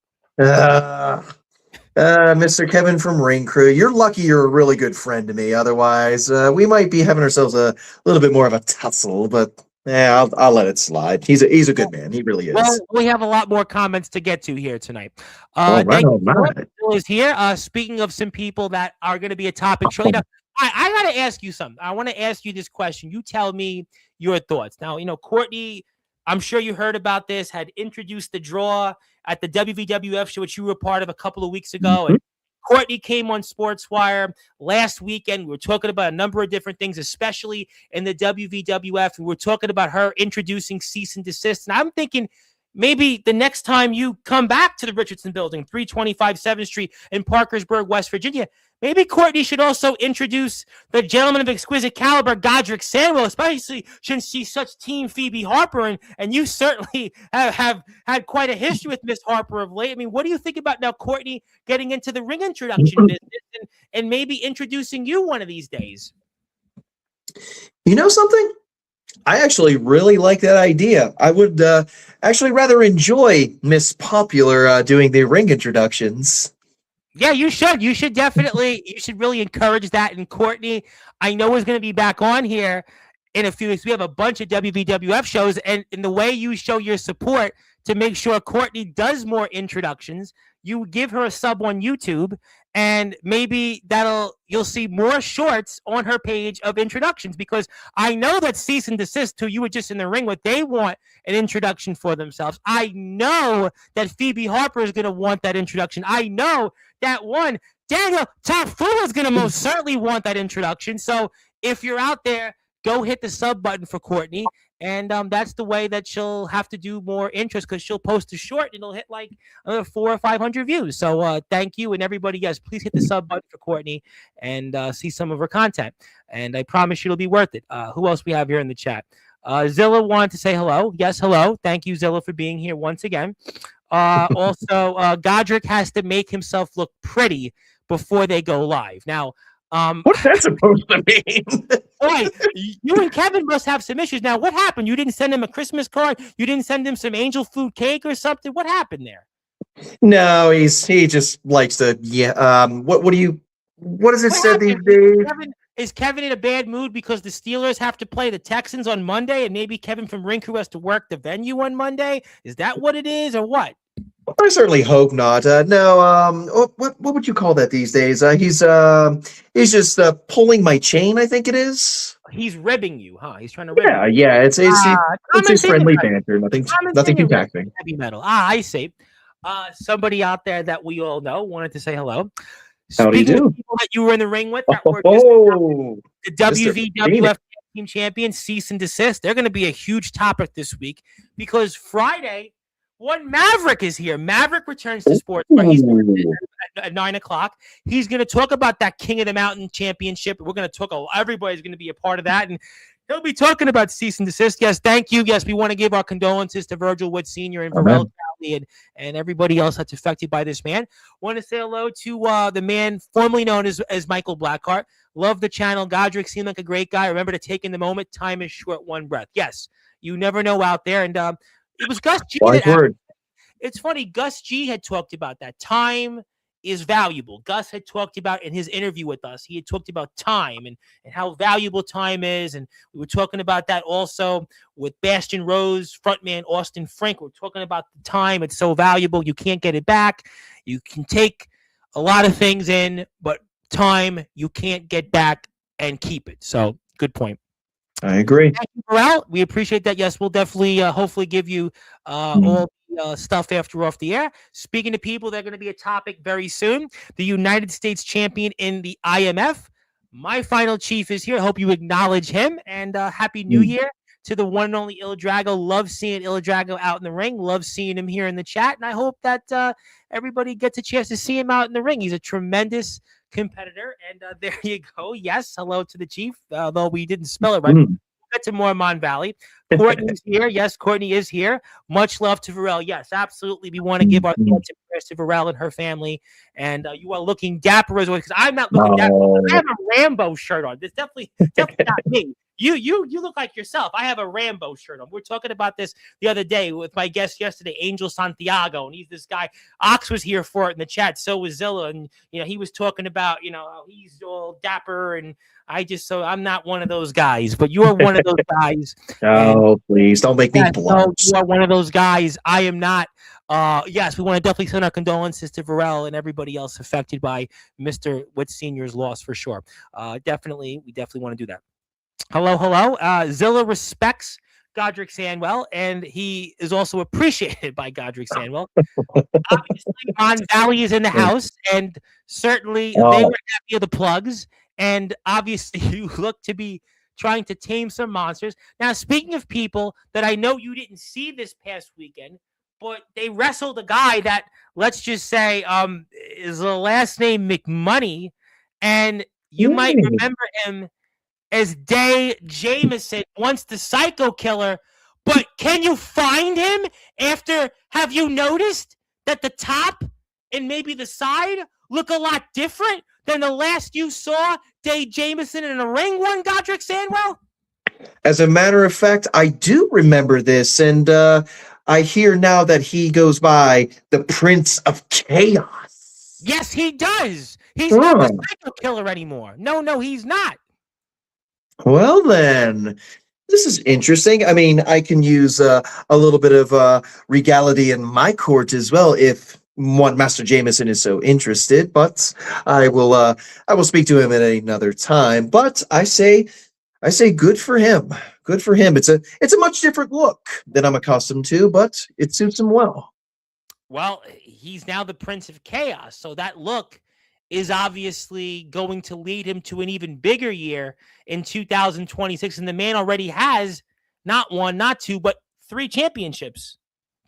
Mr. Kevin from Ring Crew, you're lucky you're a really good friend to me. Otherwise, we might be having ourselves a little bit more of a tussle, but yeah, I'll let it slide. He's a good man. He really is. Well, we have a lot more comments to get to here tonight. All right. Bill is here. Speaking of some people that are going to be a topic shortly. Now, I got to ask you something. I want to ask you this question. You tell me your thoughts. Now, Courtney, I'm sure you heard about this, had introduced the draw at the WWF show, which you were part of a couple of weeks ago. And Courtney came on Sportswire last weekend. We were talking about a number of different things, especially in the WWF. We were talking about her introducing cease and desist. And I'm thinking maybe the next time you come back to the Richardson Building, 325 7th Street in Parkersburg, West Virginia, maybe Courtney should also introduce the gentleman of exquisite caliber, Godrick Sandwell, especially since she's such Team Phoebe Harper, and you certainly have had quite a history with Miss Harper of late. I mean, what do you think about now Courtney getting into the ring introduction business and maybe introducing you one of these days? You know something? I actually really like that idea. I would actually rather enjoy Miss Popular doing the ring introductions. Yeah, you should. You should definitely, you should really encourage that. And Courtney, I know is going to be back on here in a few weeks. We have a bunch of WWF shows, and in the way you show your support to make sure Courtney does more introductions, you give her a sub on YouTube, and maybe you'll see more shorts on her page of introductions, because I know that Cease and Desist, who you were just in the ring with, they want an introduction for themselves. I know that Phoebe Harper is going to want that introduction. I know that one, Daniel Tafu is going to most certainly want that introduction. So if you're out there, go hit the sub button for Courtney. And that's the way that she'll have to do more interest, because she'll post a short and it'll hit like 400 or 500 views. So thank you. And everybody, yes, please hit the sub button for Courtney and see some of her content. And I promise you it'll be worth it. Who else we have here in the chat? Zilla wanted to say hello. Yes, hello. Thank you, Zilla, for being here once again. Also, Godrick has to make himself look pretty before they go live. Now, what's that supposed to mean? Boy, you and Kevin must have some issues. Now, what happened? You didn't send him a Christmas card? You didn't send him some angel food cake or something? What happened there? No, he just likes to what is it said these days? Is Kevin in a bad mood because the Steelers have to play the Texans on Monday, and maybe Kevin from Ring Crew has to work the venue on Monday? Is that what it is, or what? I certainly hope not. No, what would you call that these days? He's just pulling my chain, I think it is. He's ribbing you, huh? He's trying to rib you. Yeah. It's just friendly banter. Nothing too taxing. Heavy metal. I see. Somebody out there that we all know wanted to say hello. How do you do? People that you were in the ring with that were the WWF Team Champion, Cease and Desist. They're going to be a huge topic this week, because Friday, one Maverick is here. Maverick returns to sports. He's at 9 o'clock. He's going to talk about that King of the Mountain Championship. We're going to talk. Everybody's going to be a part of that, and he'll be talking about Cease and Desist. Yes, thank you. Yes, we want to give our condolences to Virgil Wood Sr. and Varel County and everybody else that's affected by this man. Want to say hello to the man formerly known as Michael Blackheart. Love the channel. Godrick seemed like a great guy. Remember to take in the moment. Time is short, one breath. Yes, you never know out there. And it was Gus G. It's funny. Gus G had talked about that. Time is valuable. Gus had talked about in his interview with us. He had talked about time and how valuable time is. And we were talking about that also with Bastion Rose, frontman Austin Frink. We're talking about the time. It's so valuable. You can't get it back. You can take a lot of things in, but time you can't get back and keep it. So good point. I agree. Thank you, Varel. We appreciate that. Yes, we'll definitely, hopefully give you all stuff after off the air. Speaking to people, they're going to be a topic very soon. The United States champion in the IMF. My final chief is here. I hope you acknowledge him. And Happy New Year to the one and only Il Drago. Love seeing Il Drago out in the ring. Love seeing him here in the chat. And I hope that everybody gets a chance to see him out in the ring. He's a tremendous competitor. And there you go. Yes, hello to the chief, though we didn't spell it right. Mm. Get to more Mon Valley. Courtney's here. Yes, Courtney is here. Much love to Varel. Yes, absolutely. We want to give our thoughts and prayers to Varel and her family. And you are looking dapper as well, because I'm not looking dapper. I have a Rambo shirt on. It's definitely not me. You look like yourself. I have a Rambo shirt on. We were talking about this the other day with my guest yesterday, Angel Santiago, and he's this guy. Ox was here for it in the chat. So was Zilla, and he was talking about how he's all dapper, and I'm not one of those guys, but you're one of those guys. Oh, please don't make me blush. You are one of those guys. I am not. Yes, we want to definitely send our condolences to Varel and everybody else affected by Mr. Witt Sr.'s loss for sure. We definitely want to do that. Hello. Zilla respects Godrick Sandwell, and he is also appreciated by Godrick Sandwell. Obviously, Mon Valley is in the house, and certainly they were happy of the plugs. And obviously, you look to be trying to tame some monsters. Now, speaking of people that I know you didn't see this past weekend, but they wrestled a guy that, let's just say, is the last name McMoney, and you might remember him as Day Jameson, once the Psycho Killer. But can you find him have you noticed that the top and maybe the side look a lot different than the last you saw Day Jameson in a ring one, Godrick Sandwell? As a matter of fact, I do remember this, and I hear now that he goes by the Prince of Chaos. Yes, he does. He's not the Psycho Killer anymore. No, he's not. Well, then, this is interesting. I mean, I can use a little bit of regality in my court as well if one Master Jameson is so interested, but I will speak to him at another time. But I say good for him. Good for him. It's a much different look than I'm accustomed to, but it suits him well. Well, he's now the Prince of Chaos, so that look is obviously going to lead him to an even bigger year in 2026. And the man already has not one, not two, but 3 championships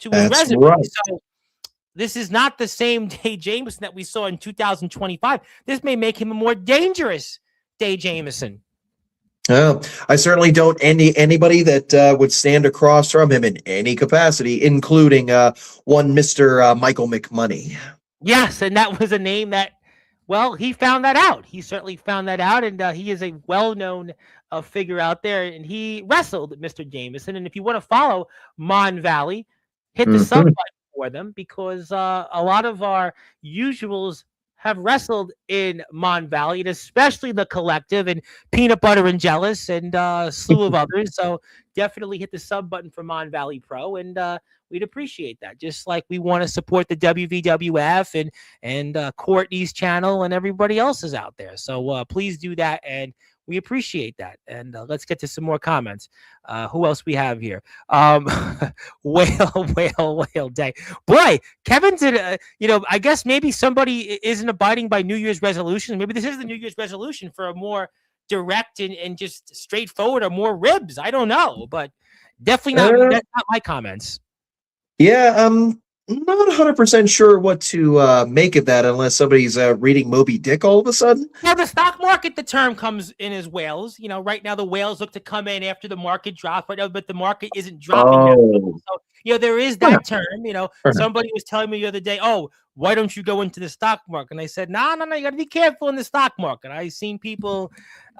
to his resume. Right. So this is not the same Day Jameson that we saw in 2025. This may make him a more dangerous Day Jameson. I certainly don't envy anybody that would stand across from him in any capacity, including one Mr. Michael McMoney. Yes, and that was a name that, well, he found that out. He certainly found that out, and he is a well-known figure out there, and he wrestled Mr. Jameson. And if you want to follow Mon Valley, hit the sub button for them, because a lot of our usuals have wrestled in Mon Valley, and especially the Collective and Peanut Butter and Jealous and a slew of others. So definitely hit the sub button for Mon Valley Pro, and we'd appreciate that. Just like we want to support the WVWF and Courtney's channel and everybody else is out there. So please do that, and we appreciate that. And let's get to some more comments. Who else we have here? Whale day. Boy, Kevin did, I guess maybe somebody isn't abiding by New Year's resolutions. Maybe this is the New Year's resolution for a more direct and just straightforward or more ribs. I don't know, but definitely that's not my comments. Yeah, I'm not 100% sure what to make of that unless somebody's reading Moby Dick all of a sudden. Well, the stock market, the term comes in as whales. Right now the whales look to come in after the market drops, but the market isn't dropping. So, there is that term. Somebody was telling me the other day, oh, why don't you go into the stock market? And I said, no, you got to be careful in the stock market. I seen people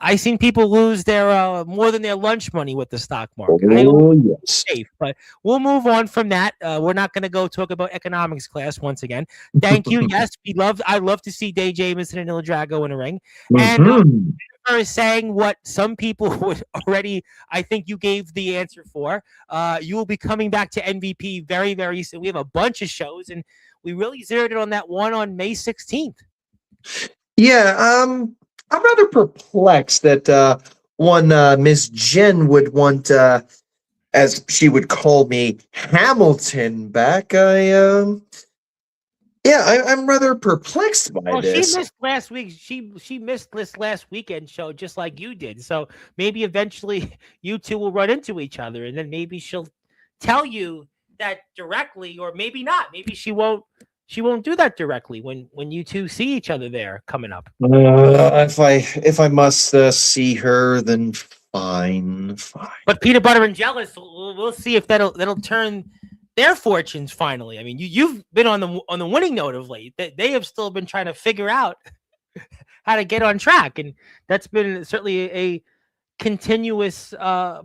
lose their more than their lunch money with the stock market. Yes. Safe, but we'll move on from that. We're not going to go talk about economics class once again. Thank you. Yes, I love to see Day Jameson and Il Drago in a ring. And is saying what some people would already, I think you gave the answer for. You will be coming back to MVP very, very soon. We have a bunch of shows, and we really zeroed in on that one on May 16th. Yeah, I'm rather perplexed that one Miss Jen would want, as she would call me, Hamilton back. I'm rather perplexed by this. She missed last week. She missed this last weekend show just like you did. So maybe eventually you two will run into each other, and then maybe she'll tell you that directly, or maybe not. Maybe she won't she won't do that directly when you two see each other there coming up. If I must see her, then fine, fine. But peanut butter and jealous, we'll see if that'll turn their fortunes finally. I mean, you've been on the winning note of late. They have still been trying to figure out how to get on track, and that's been certainly a continuous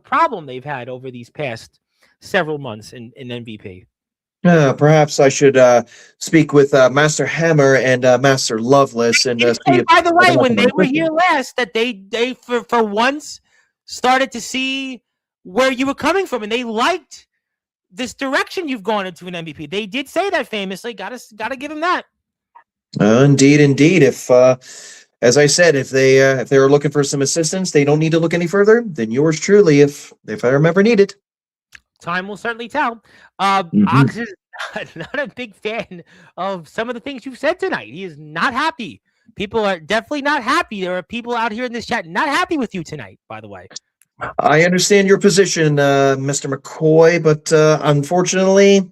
problem they've had over these past several months in MVP. Perhaps I should speak with Master Hammer and Master Loveless and see if. By the way, when they were here last, that they for once started to see where you were coming from, and they liked this direction you've gone into an MVP. They did say that famously. Got to give him that. Indeed. If, as I said, if they were looking for some assistance, they don't need to look any further. Then yours truly, if I remember needed. Time will certainly tell. Ox is not a big fan of some of the things you've said tonight. He is not happy. People are definitely not happy. There are people out here in this chat not happy with you tonight, by the way. I understand your position, Mr. McCoy, but unfortunately,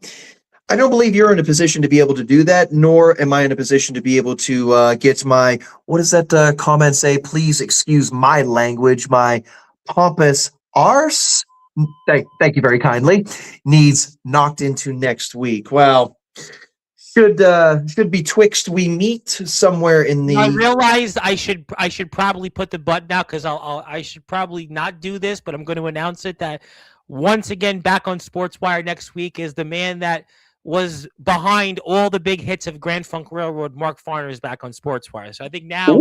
I don't believe you're in a position to be able to do that, nor am I in a position to be able to get my, what does that comment say? Please excuse my language, my pompous arse. Thank you very kindly. Needs knocked into next week. Well, should be twixt we meet somewhere in the. I realized I should probably put the button out because I should probably not do this, but I'm going to announce it that once again back on Sportswire next week is the man that was behind all the big hits of Grand Funk Railroad. Mark Farner is back on Sportswire, so I think now.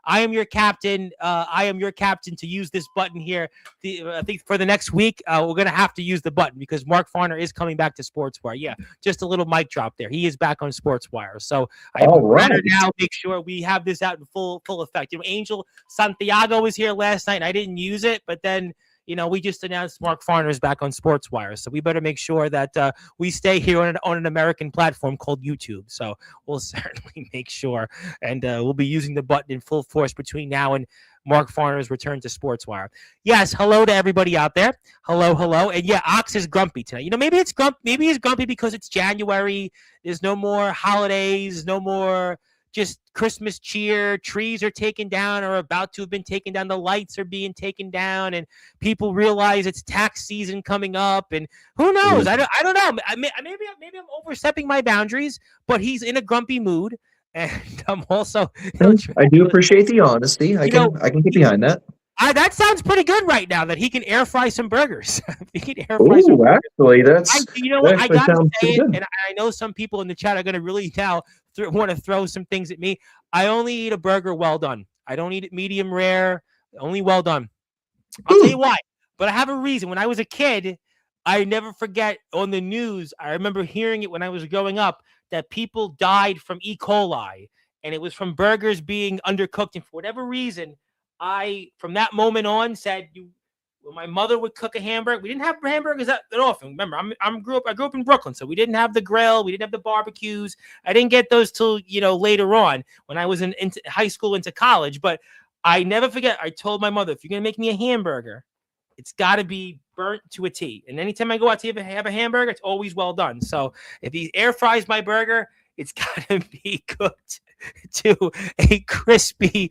I am your captain. I am your captain to use this button here. I think for the next week, we're going to have to use the button because Mark Farner is coming back to Sportswire. Yeah, just a little mic drop there. He is back on Sportswire. So I better now make sure we have this out in full effect. You know, Angel Santiago was here last night, and I didn't use it, but then we just announced Mark Farner is back on Sportswire. So we better make sure that we stay here on an American platform called YouTube. So we'll certainly make sure. And we'll be using the button in full force between now and Mark Farner's return to Sportswire. Yes, hello to everybody out there. Hello. And yeah, Ox is grumpy tonight. Maybe he's grumpy because it's January. There's no more holidays, no more just Christmas cheer. Trees are taken down or about to have been taken down. The lights are being taken down, and people realize it's tax season coming up. And who knows? I don't know. Maybe I'm overstepping my boundaries, but he's in a grumpy mood, and I'm also. I do appreciate the honesty. I can get behind that. That sounds pretty good right now. That he can air fry some burgers. He can air fry some burgers. Actually, that's. I gotta say it, and I know some people in the chat are going to really now want to throw some things at me. I only eat a burger well done. I don't eat it medium rare. Only well done. I'll tell you why. But I have a reason. When I was a kid, I never forget on the news. I remember hearing it when I was growing up that people died from E. coli, and it was from burgers being undercooked. And for whatever reason, I, from that moment on, said, when my mother would cook a hamburger, we didn't have hamburgers that often. Remember, I grew up in Brooklyn, so we didn't have the grill, we didn't have the barbecues. I didn't get those till later on when I was into high school, into college. But I never forget. I told my mother, if you're gonna make me a hamburger, it's got to be burnt to a T. And anytime I go out to have a hamburger, it's always well done. So if he air fries my burger, it's got to be cooked to a crispy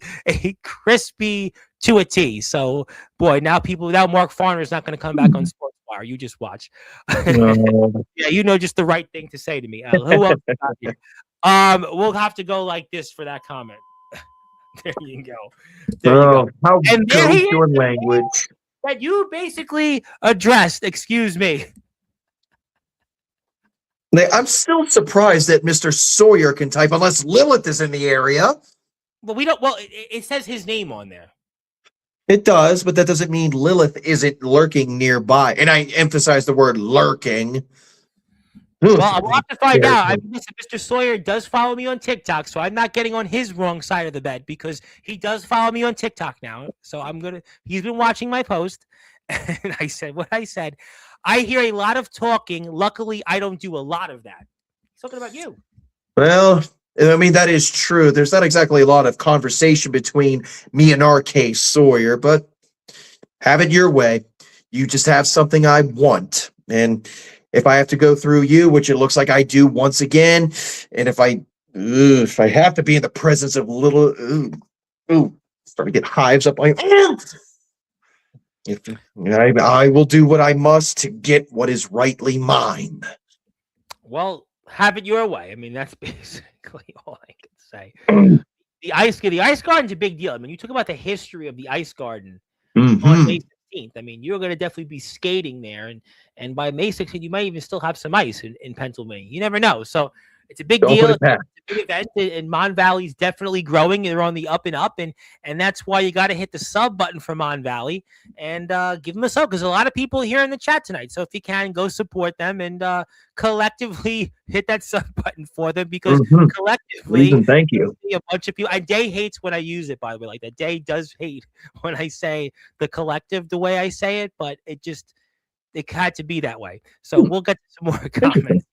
to a T. So, boy, now Mark Farner is not going to come back on Sportswire. You just watch. Yeah, just the right thing to say to me. Who else got here? We'll have to go like this for that comment. There you go. There you go. How goes your language? That you basically addressed. Excuse me. I'm still surprised that Mr. Sawyer can type unless Lilith is in the area. But we don't. Well, it says his name on there. It does, but that doesn't mean Lilith isn't lurking nearby. And I emphasize the word lurking. Well, we'll have to find out. Mr. Sawyer does follow me on TikTok, so I'm not getting on his wrong side of the bed because he does follow me on TikTok now. So he's been watching my post, and I said what I said. I hear a lot of talking. Luckily, I don't do a lot of that. He's talking about you. Well, I mean, that is true. There's not exactly a lot of conversation between me and R.K. Sawyer, but have it your way. You just have something I want. And if I have to go through you, which it looks like I do once again, and if I have to be in the presence of little, starting to get hives up my arms. If I will do what I must to get what is rightly mine. Well, have it your way. I mean, that's basically all I can say. The ice garden's a big deal. I mean, you talk about the history of the ice garden on May 16th. I mean, you're going to definitely be skating there, and by May 16th, you might even still have some ice in Pennsylvania. You never know. So it's a big deal. It's a big event, and Mon Valley's definitely growing. They're on the up and up, and that's why you got to hit the sub button for Mon Valley and give them a sub, because a lot of people here in the chat tonight. So if you can, go support them and collectively hit that sub button for them, because collectively, thank you. A bunch of people. And Day hates when I use it, by the way. Like that, Day does hate when I say the collective the way I say it, but it had to be that way. So we'll get to some more comments.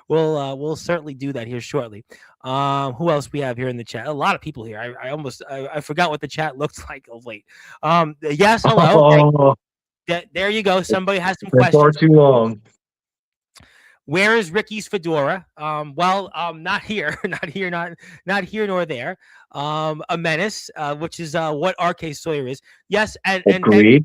We'll certainly do that here shortly. Who else we have here in the chat? A lot of people here. I forgot what the chat looks like of late. Yes, hello. There you go. Somebody has some questions. Far too long. Where is Ricky's fedora? Not here, not here nor there. A menace, which is what RK Sawyer is. Yes, and we're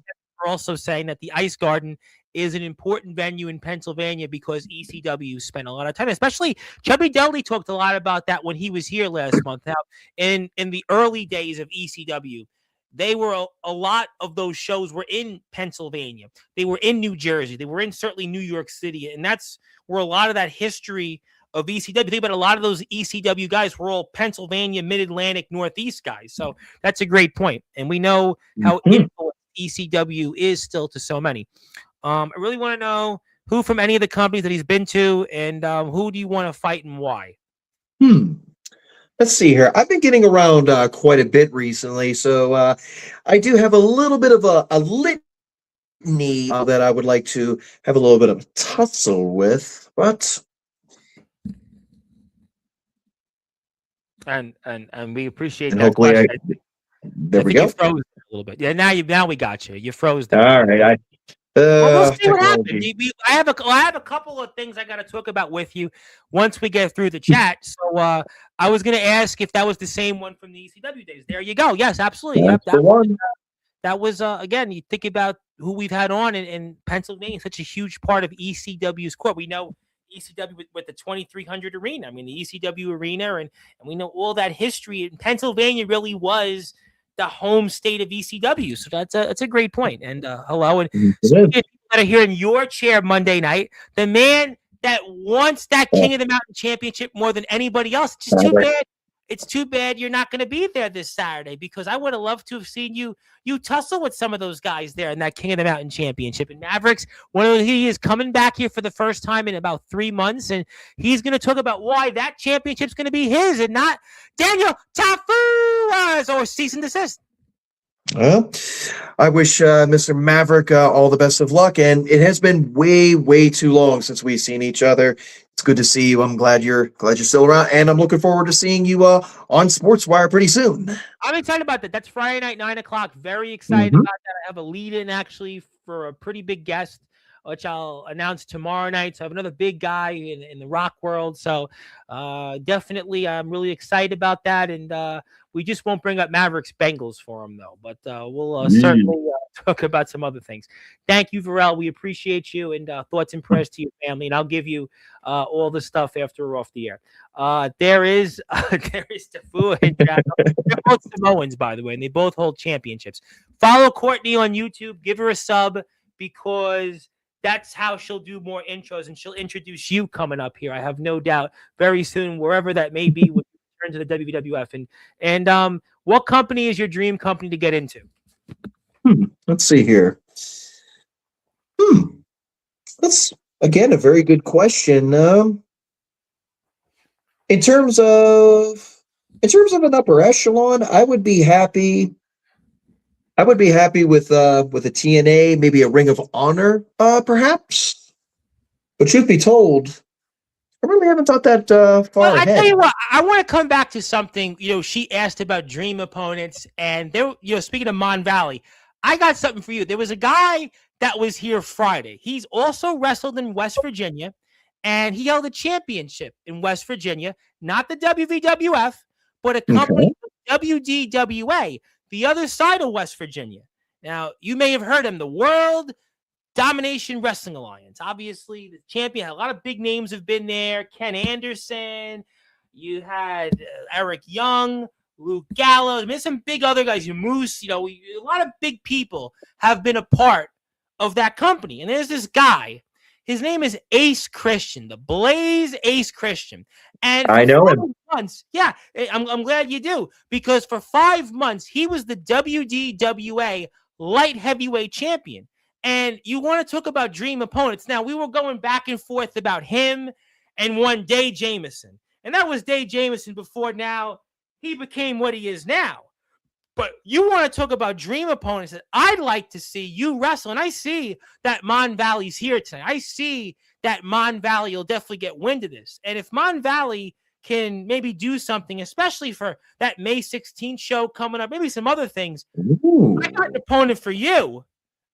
also saying that the Ice Garden is an important venue in Pennsylvania because ECW spent a lot of time, especially Chubby Dudley talked a lot about that when he was here last month. Now, in the early days of ECW, they were a lot of those shows were in Pennsylvania. They were in New Jersey. They were in certainly New York City, and that's where a lot of that history of ECW. Think about a lot of those ECW guys were all Pennsylvania, Mid-Atlantic, Northeast guys. So that's a great point, and we know how influential ECW is still to so many. I really want to know who from any of the companies that he's been to, and who do you want to fight and why? Let's see here. I've been getting around quite a bit recently, so I do have a little bit of a litany that I would like to have a little bit of a tussle with, but and we appreciate and that. Hopefully, there we go. You froze a little bit. Yeah, now we got you. You froze there. All right. We'll see what happens. I have a couple of things I got to talk about with you once we get through the chat. So I was going to ask if that was the same one from the ECW days. There you go. Yes, absolutely. That's the one. That was again. You think about who we've had on in Pennsylvania, such a huge part of ECW's core. We know ECW with the 2300 arena. I mean, the ECW arena, and we know all that history. And Pennsylvania really was the home state of ECW. So that's a great point. And hello, and so that are here in your chair Monday night, the man that wants that King of the Mountain Championship more than anybody else. It's just too bad. It's too bad you're not going to be there this Saturday, because I would have loved to have seen you tussle with some of those guys there in that King of the Mountain Championship. And Mavericks, he is coming back here for the first time in about 3 months, and he's going to talk about why that championship's going to be his and not Daniel Tafua's or cease and desist. Well, I wish Mr. Maverick all the best of luck, and it has been way, way too long since we've seen each other. It's good to see you. I'm glad you're still around, and I'm looking forward to seeing you on Sportswire pretty soon. I'm excited about that. That's Friday night, 9:00. Very excited about that. I have a lead-in actually for a pretty big guest, which I'll announce tomorrow night. So I have another big guy in the rock world. So definitely I'm really excited about that. And we just won't bring up Mavericks Bengals for him, though. But we'll certainly talk about some other things. Thank you, Varel. We appreciate you, and thoughts and prayers to your family. And I'll give you all the stuff after we're off the air. There is Tafua and Jack. They're both Samoans, by the way, and they both hold championships. Follow Courtney on YouTube. Give her a sub, because that's how she'll do more intros, and she'll introduce you coming up here. I have no doubt very soon, wherever that may be, when you return to the WWF. And what company is your dream company to get into? Let's see here. That's again a very good question. In terms of an upper echelon, I would be happy. I would be happy with a TNA, maybe a Ring of Honor, perhaps. But truth be told, I really haven't thought that far ahead. I tell you what, I want to come back to something. She asked about dream opponents, and there. Speaking of Mon Valley, I got something for you. There was a guy that was here Friday. He's also wrestled in West Virginia, and he held a championship in West Virginia, not the WVWF, but a company, WDWA, the other side of West Virginia. Now, you may have heard him, the World Domination Wrestling Alliance. Obviously, the champion, a lot of big names have been there. Ken Anderson, you had Eric Young, Luke Gallows. I mean, some big other guys, Moose, a lot of big people have been a part of that company. And there's this guy. His name is Ace Christian, the Blaze Ace Christian. And I know him. Months, yeah, I'm glad you do, because for 5 months, he was the WDWA light heavyweight champion. And you want to talk about dream opponents. Now, we were going back and forth about him and one Dave Jamieson. And that was Dave Jamieson before now he became what he is now. But you want to talk about dream opponents that I'd like to see you wrestle. And I see that Mon Valley's here tonight. I see that Mon Valley will definitely get wind of this. And if Mon Valley can maybe do something, especially for that May 16th show coming up, maybe some other things, I got an opponent for you.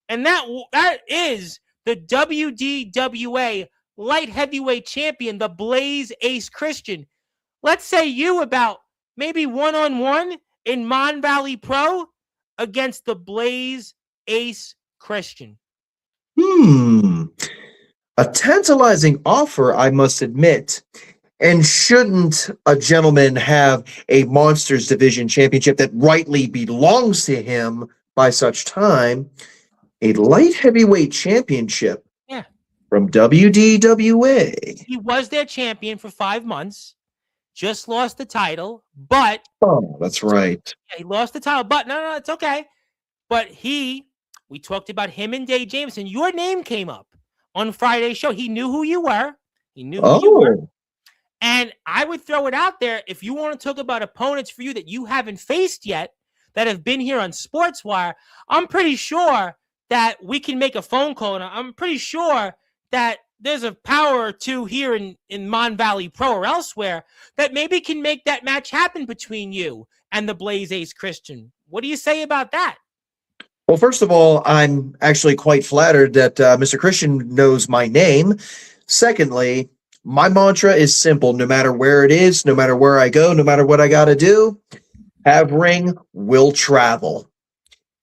And that is the WDWA light heavyweight champion, the Blaze Ace Christian. Let's say you about maybe one-on-one in Mon Valley Pro against the Blaze Ace Christian. A tantalizing offer, I must admit. And shouldn't a gentleman have a Monsters Division championship that rightly belongs to him by such time? A light heavyweight championship from WDWA. He was their champion for 5 months, just lost the title, but... Oh, that's right. Yeah, he lost the title, but no, it's okay. But we talked about him and Dave Jamieson. Your name came up on Friday's show. He knew who you were. He knew who you were. And I would throw it out there, if you want to talk about opponents for you that you haven't faced yet, that have been here on Sportswire, I'm pretty sure that we can make a phone call, and I'm pretty sure that there's a power or two here in Mon Valley Pro or elsewhere that maybe can make that match happen between you and the Blaze Ace Christian. What do you say about that? Well, first of all, I'm actually quite flattered that Mr. Christian knows my name. Secondly, my mantra is simple. No matter where it is, no matter where I go, no matter what I got to do, have ring, will travel.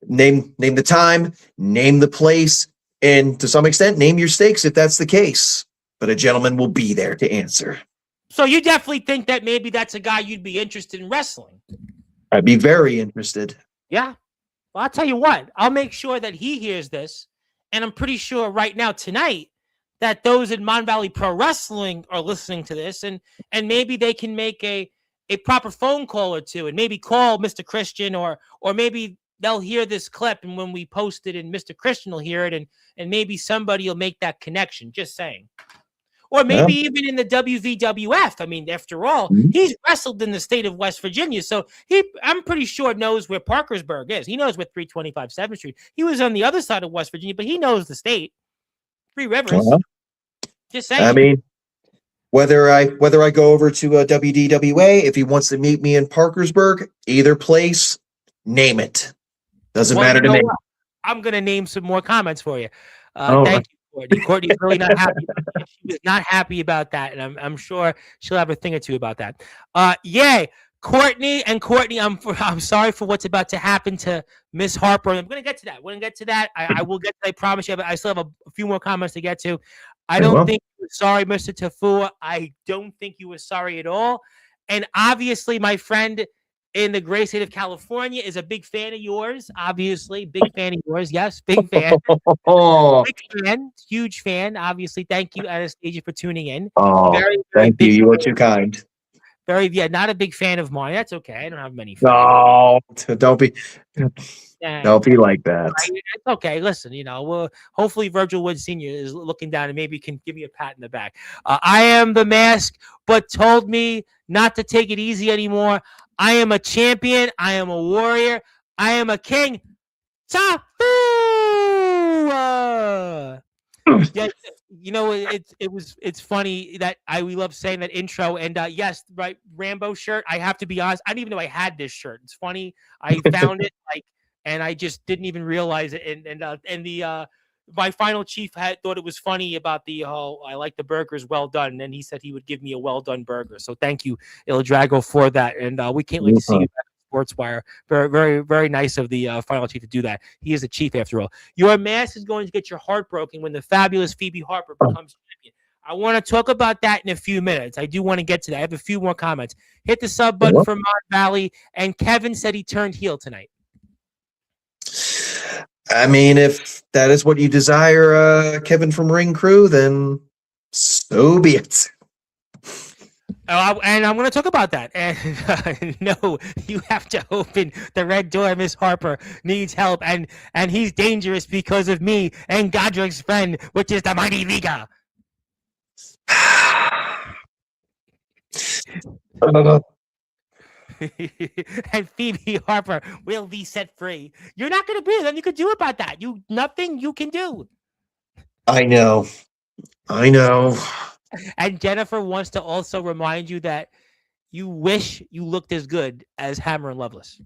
Name the time, name the place, and to some extent, name your stakes if that's the case. But a gentleman will be there to answer. So you definitely think that maybe that's a guy you'd be interested in wrestling? I'd be very interested. Yeah. Well, I'll tell you what. I'll make sure that he hears this, and I'm pretty sure right now tonight that those in Mon Valley Pro Wrestling are listening to this, and maybe they can make a proper phone call or two, and maybe call Mr. Christian, or maybe they'll hear this clip, and when we post it, and Mr. Christian will hear it, and maybe somebody will make that connection. Just saying. Or maybe even in the WVWF. I mean, after all, he's wrestled in the state of West Virginia, so I'm pretty sure knows where Parkersburg is. He knows where 325 7th Street. He was on the other side of West Virginia, but he knows the state. Three Rivers. Just saying. I mean, whether I go over to WDWA, if he wants to meet me in Parkersburg, either place, name it. Doesn't matter to me. I'm going to name some more comments for you. Thank you, Courtney. Courtney's really not happy. She was not happy about that, and I'm sure she'll have a thing or two about that. Yay. Courtney, I'm sorry for what's about to happen to Miss Harper. I'm going to get to that. I will get to that. I promise you. I still have a few more comments to get to. I don't think you were sorry, Mr. Tafua. I don't think you were sorry at all. And obviously, my friend in the great state of California is a big fan of yours. Obviously, big fan of yours. Yes, big fan. Big fan. Huge fan. Obviously, thank you, Anastasia, for tuning in. Very thank you. You are too kind. Not a big fan of mine. That's okay. I don't have many fans. No, don't be like that. It's okay. Listen, hopefully Virgil Wood Sr. is looking down and maybe can give me a pat in the back. I am the mask, but told me not to take it easy anymore. I am a champion. I am a warrior. I am a king. Tafua! Yeah, it's funny that we love saying that intro, and yes, right, Rambo shirt. I have to be honest, I didn't even know I had this shirt. It's funny, I found it and I just didn't even realize it. And my final chief had thought it was funny about the whole I like the burgers well done, and then he said he would give me a well done burger. So thank you, Il Drago, for that, and we can't wait to see you back at Sportswire. Very, very, very nice of the final chief to do that. He is a chief after all. Your mask is going to get your heart broken when the fabulous Phoebe Harper becomes champion. I want to talk about that in a few minutes. I do want to get to that. I have a few more comments. Hit the sub button for Mon Valley, and Kevin said he turned heel tonight. I mean, if that is what you desire, Kevin from Ring Crew, then so be it. And I'm going to talk about that. And no, you have to open the red door. Miss Harper needs help, and he's dangerous because of me and Godrick's friend, which is the Mighty Liga. And Phoebe Harper will be set free. You're not going to be. Nothing you could do about that. Nothing you can do. I know. And Jennifer wants to also remind you that you wish you looked as good as Hammer and Loveless.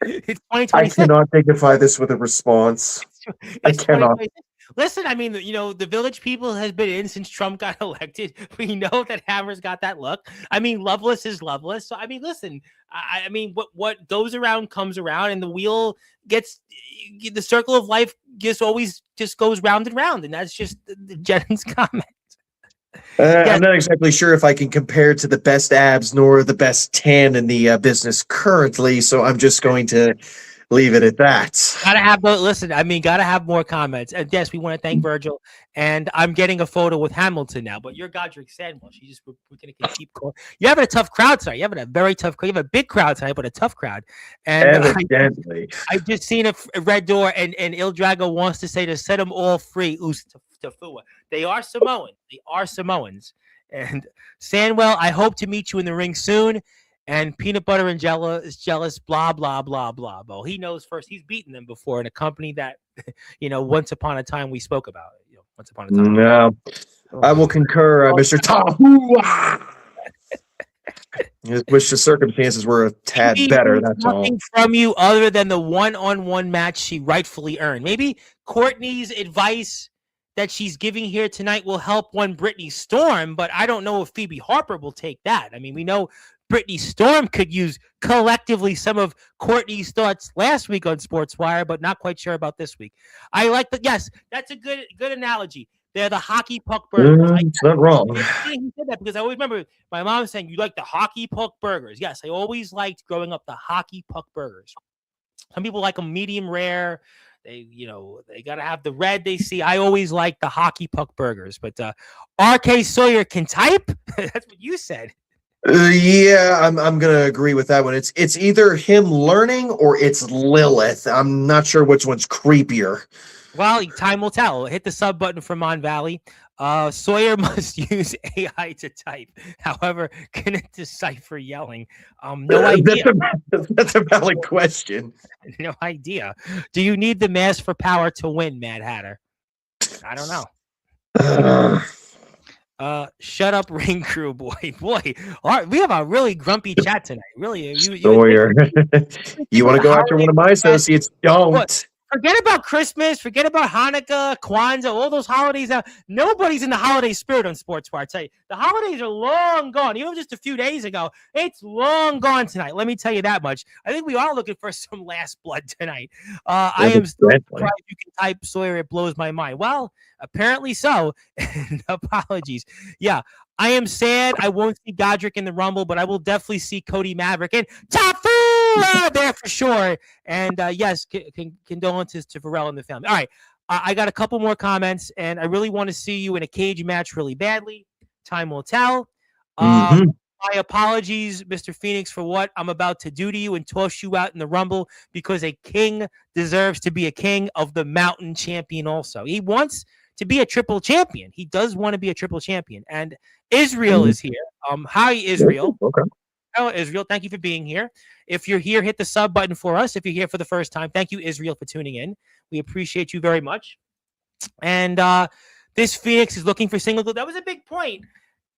It's 2026. I cannot dignify this with a response. I cannot. Listen, I mean, the Village People has been in since Trump got elected. We know that Hammer's got that look. I mean, Loveless is Loveless. So, I mean, listen, I mean, what goes around comes around, and the wheel the circle of life always goes round and round. And that's just Jen's comment. I'm not exactly sure if I can compare to the best abs nor the best tan in the business currently. So I'm just going to leave it at that. Gotta have more comments. And yes, we want to thank Virgil. And I'm getting a photo with Hamilton now, but you're Godrick Sandwell. We're gonna keep going. You're having a tough crowd tonight. You're having a very tough crowd. You have a big crowd tonight, but a tough crowd. And evidently, I've just seen a red door, and Il Drago wants to say to set them all free. Tafua. They are Samoans. And Sandwell, I hope to meet you in the ring soon. And Peanut Butter and Jella is jealous, blah, blah, blah, blah. Well, he knows first. He's beaten them before in a company that, once upon a time we spoke about. Once upon a time. No, I will concur, Mr. Tahua. Just wish the circumstances were a tad better, that's all. Nothing from you other than the one-on-one match she rightfully earned. Maybe Courtney's advice that she's giving here tonight will help one Brittany Storm, but I don't know if Phoebe Harper will take that. I mean, we know Brittany Storm could use collectively some of Courtney's thoughts last week on Sportswire, but not quite sure about this week. I like yes, that's a good analogy. They're the hockey puck burgers. It's not wrong. He said that because I always remember my mom saying, you like the hockey puck burgers. Yes, I always liked growing up the hockey puck burgers. Some people like them medium rare. They got to have the red they see. I always like the hockey puck burgers. But RK Sawyer can type? That's what you said. Yeah, I'm gonna agree with that one. It's either him learning or it's Lilith. I'm not sure which one's creepier. Well, time will tell. Hit the sub button for Mon Valley. Sawyer must use AI to type. However, can it decipher yelling? No idea. That's a valid question. No idea. Do you need the mask for power to win, Mad Hatter? I don't know. Shut up, Ring Crew, boy. We have a really grumpy chat tonight. Really, Sawyer. You want to go after one of my associates? Don't. What? Forget about Christmas. Forget about Hanukkah, Kwanzaa, all those holidays. Nobody's in the holiday spirit on Sportswire. I tell you, the holidays are long gone. Even just a few days ago, it's long gone tonight. Let me tell you that much. I think we are looking for some last blood tonight. I am still surprised you can type Sawyer. It blows my mind. Well, apparently so. Apologies. Yeah. I am sad I won't see Godrick in the Rumble, but I will definitely see Cody Maverick and Tafu there for sure. And yes, condolences to Pharrell and the family. All right, I got a couple more comments, and I really want to see you in a cage match really badly. Time will tell. My apologies, Mr. Phoenix, for what I'm about to do to you and toss you out in the Rumble, because a king deserves to be a king of the Mountain Champion also. He wants to be a triple champion. He does want to be a triple champion. And Israel is here. Hi, Israel. Okay. Hello, Israel. Thank you for being here. If you're here, hit the sub button for us. If you're here for the first time, thank you, Israel, for tuning in. We appreciate you very much. And this Phoenix is looking for single. That was a big point.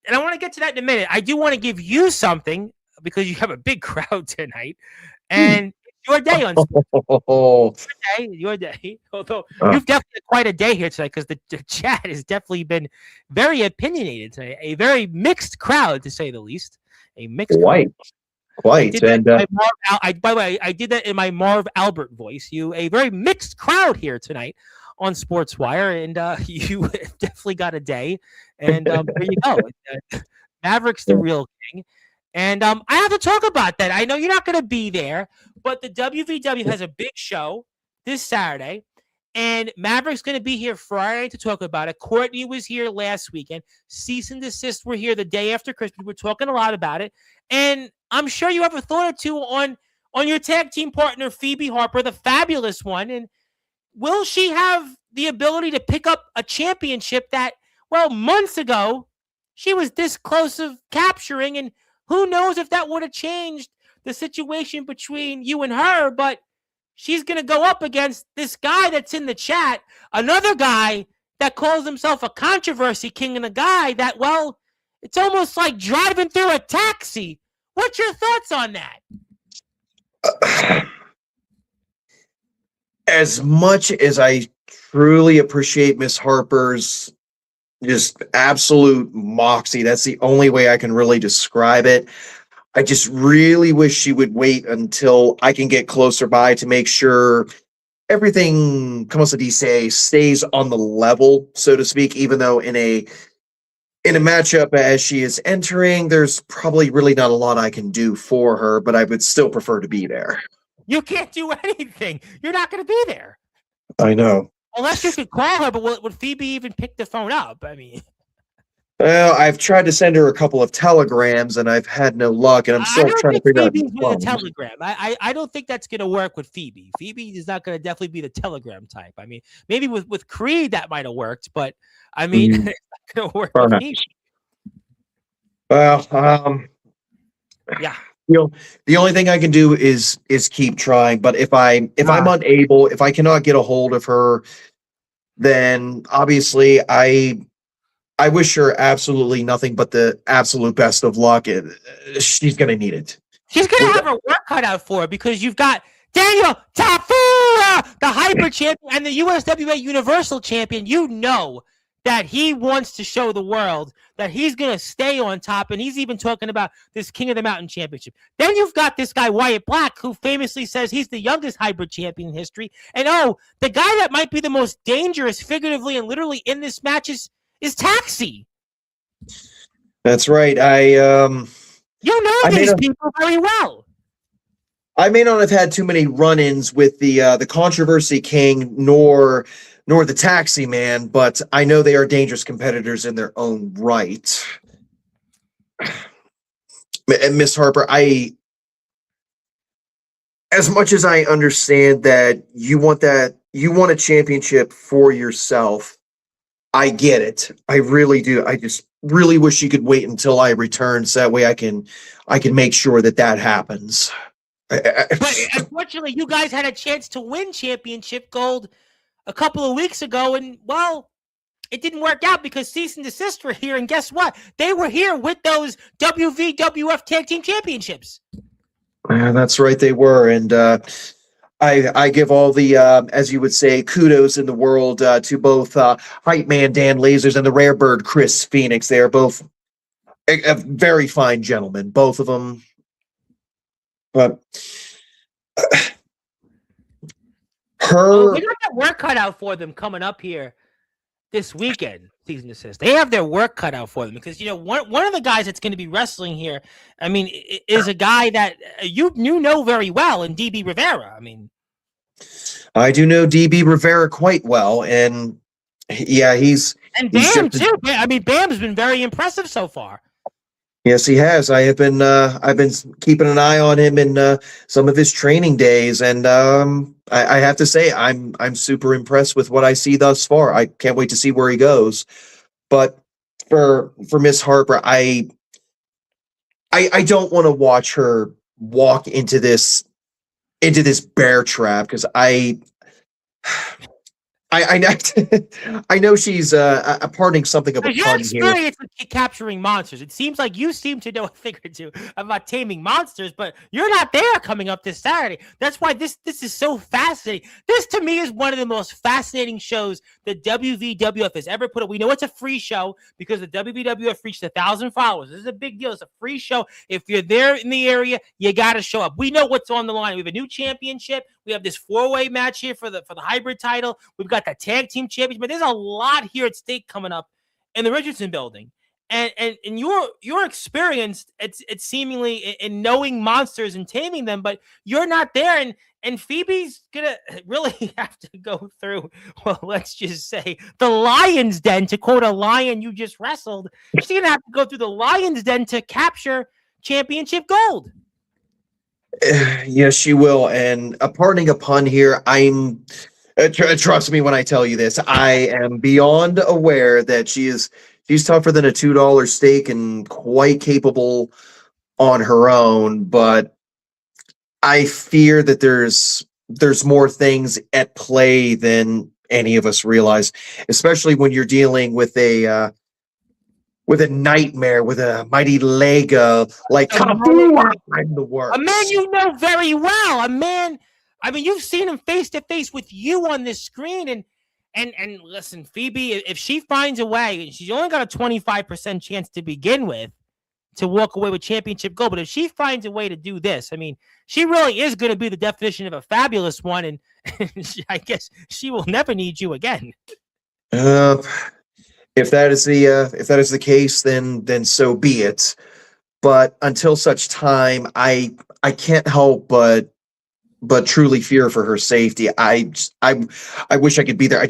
And I want to get to that in a minute. I do want to give you something because you have a big crowd tonight. And Your day on Oh, your day. Although uh, you've definitely had quite a day here tonight because the chat has definitely been very opinionated today. A very mixed crowd, to say the least. A mixed crowd. quite, quite. And By the way, I did that in my Marv Albert voice. A very mixed crowd here tonight on Sportswire, and you definitely got a day. And there you go. Maverick's the real king. And I have to talk about that. I know you're not going to be there, but the WVW has a big show this Saturday, and Maverick's going to be here Friday to talk about it. Courtney was here last weekend. Cease and Desist were here the day after Christmas. We're talking a lot about it, and I'm sure you have a thought or two on your tag team partner, Phoebe Harper, the fabulous one, and will she have the ability to pick up a championship that, well, months ago, she was this close of capturing, and who knows if that would have changed the situation between you and her, but she's going to go up against this guy that's in the chat, another guy that calls himself a controversy king, and a guy that, well, it's almost like driving through a taxi. What's your thoughts on that? as much as I truly appreciate Miss Harper's just absolute moxie, that's the only way I can really describe it. I just really wish she would wait until I can get closer by to make sure everything, como se dice, stays on the level, so to speak, even though in a matchup as she is entering, there's probably really not a lot I can do for her, but I would still prefer to be there. You can't do anything. You're not going to be there. I know. Unless you could call her, but would Phoebe even pick the phone up? I mean, well, I've tried to send her a couple of telegrams and I've had no luck, and I'm still trying to figure out. Phoebe's with a telegram. I don't think that's going to work with Phoebe. Phoebe is not going to definitely be the telegram type. I mean, maybe with Creed that might have worked, but I mean, it's not going to work with Phoebe. Well, yeah. The only thing I can do is keep trying. But if I'm unable, if I cannot get a hold of her, then obviously I wish her absolutely nothing but the absolute best of luck. And she's going to need it. She's going to have her work cut out for her because you've got Daniel Tafura, the Hyper Champion and the USWA Universal Champion. You know that he wants to show the world that he's going to stay on top, and he's even talking about this King of the Mountain Championship. Then you've got this guy, Wyatt Black, who famously says he's the youngest hybrid champion in history. And, the guy that might be the most dangerous, figuratively and literally, in this match is Taxi. That's right. You know these people very well. I may not have had too many run-ins with the Controversy King nor the Taxi Man, but I know they are dangerous competitors in their own right. And Miss Harper, as much as I understand that you want a championship for yourself, I get it. I really do. I just really wish you could wait until I return, so that way I can make sure that happens. But unfortunately, you guys had a chance to win championship gold a couple of weeks ago, and, well, it didn't work out because Cease and Desist were here, and guess what? They were here with those WVWF Tag Team Championships. Yeah, that's right, they were, and I give all the, as you would say, kudos in the world to both Hype Man Dan Lasers and the Rare Bird Chris Phoenix. They are both a very fine gentlemen, both of them. But they got that work cut out for them coming up here this weekend. Cease and Desist. They have their work cut out for them because one of the guys that's going to be wrestling here, I mean, is a guy that you know very well, in DB Rivera. I mean, I do know DB Rivera quite well, and yeah, and Bam too. I mean, Bam's been very impressive so far. Yes, he has. I've been keeping an eye on him in some of his training days, and I have to say I'm super impressed with what I see thus far. I can't wait to see where he goes. But for Miss Harper, I don't want to watch her walk into this bear trap, because I I know she's parting something of a Because your pun here. experience with capturing monsters, it seems like you seem to know a thing or two about taming monsters, but you're not there coming up this Saturday. That's why this is so fascinating. This, to me, is one of the most fascinating shows the WVWF has ever put up. We know it's a free show because the WVWF reached 1,000 followers. This is a big deal. It's a free show. If you're there in the area, you got to show up. We know what's on the line. We have a new championship. We have this 4-way match here for the hybrid title. We've got the tag team championship. But there's a lot here at stake coming up in the Richardson building. And you're experienced it's seemingly in knowing monsters and taming them, but you're not there. And Phoebe's gonna really have to go through, well, let's just say the lion's den, to quote a lion you just wrestled. She's gonna have to go through the lion's den to capture championship gold. Yes, she will. And pardoning a pun here, I'm trust me when I tell you this. I am beyond aware that she's tougher than a $2 steak and quite capable on her own. But I fear that there's more things at play than any of us realize, especially when you're dealing with a nightmare, with a mighty Lego like Kafu. I'm the worst. A man you know very well. A man, I mean, you've seen him face to face with you on this screen. And listen, Phoebe, if she finds a way, and she's only got a 25% chance to begin with to walk away with championship gold, but if she finds a way to do this, I mean, she really is going to be the definition of a fabulous one, and I guess she will never need you again. If that is the case, then so be it. But until such time, I can't help but truly fear for her safety. I wish I could be there.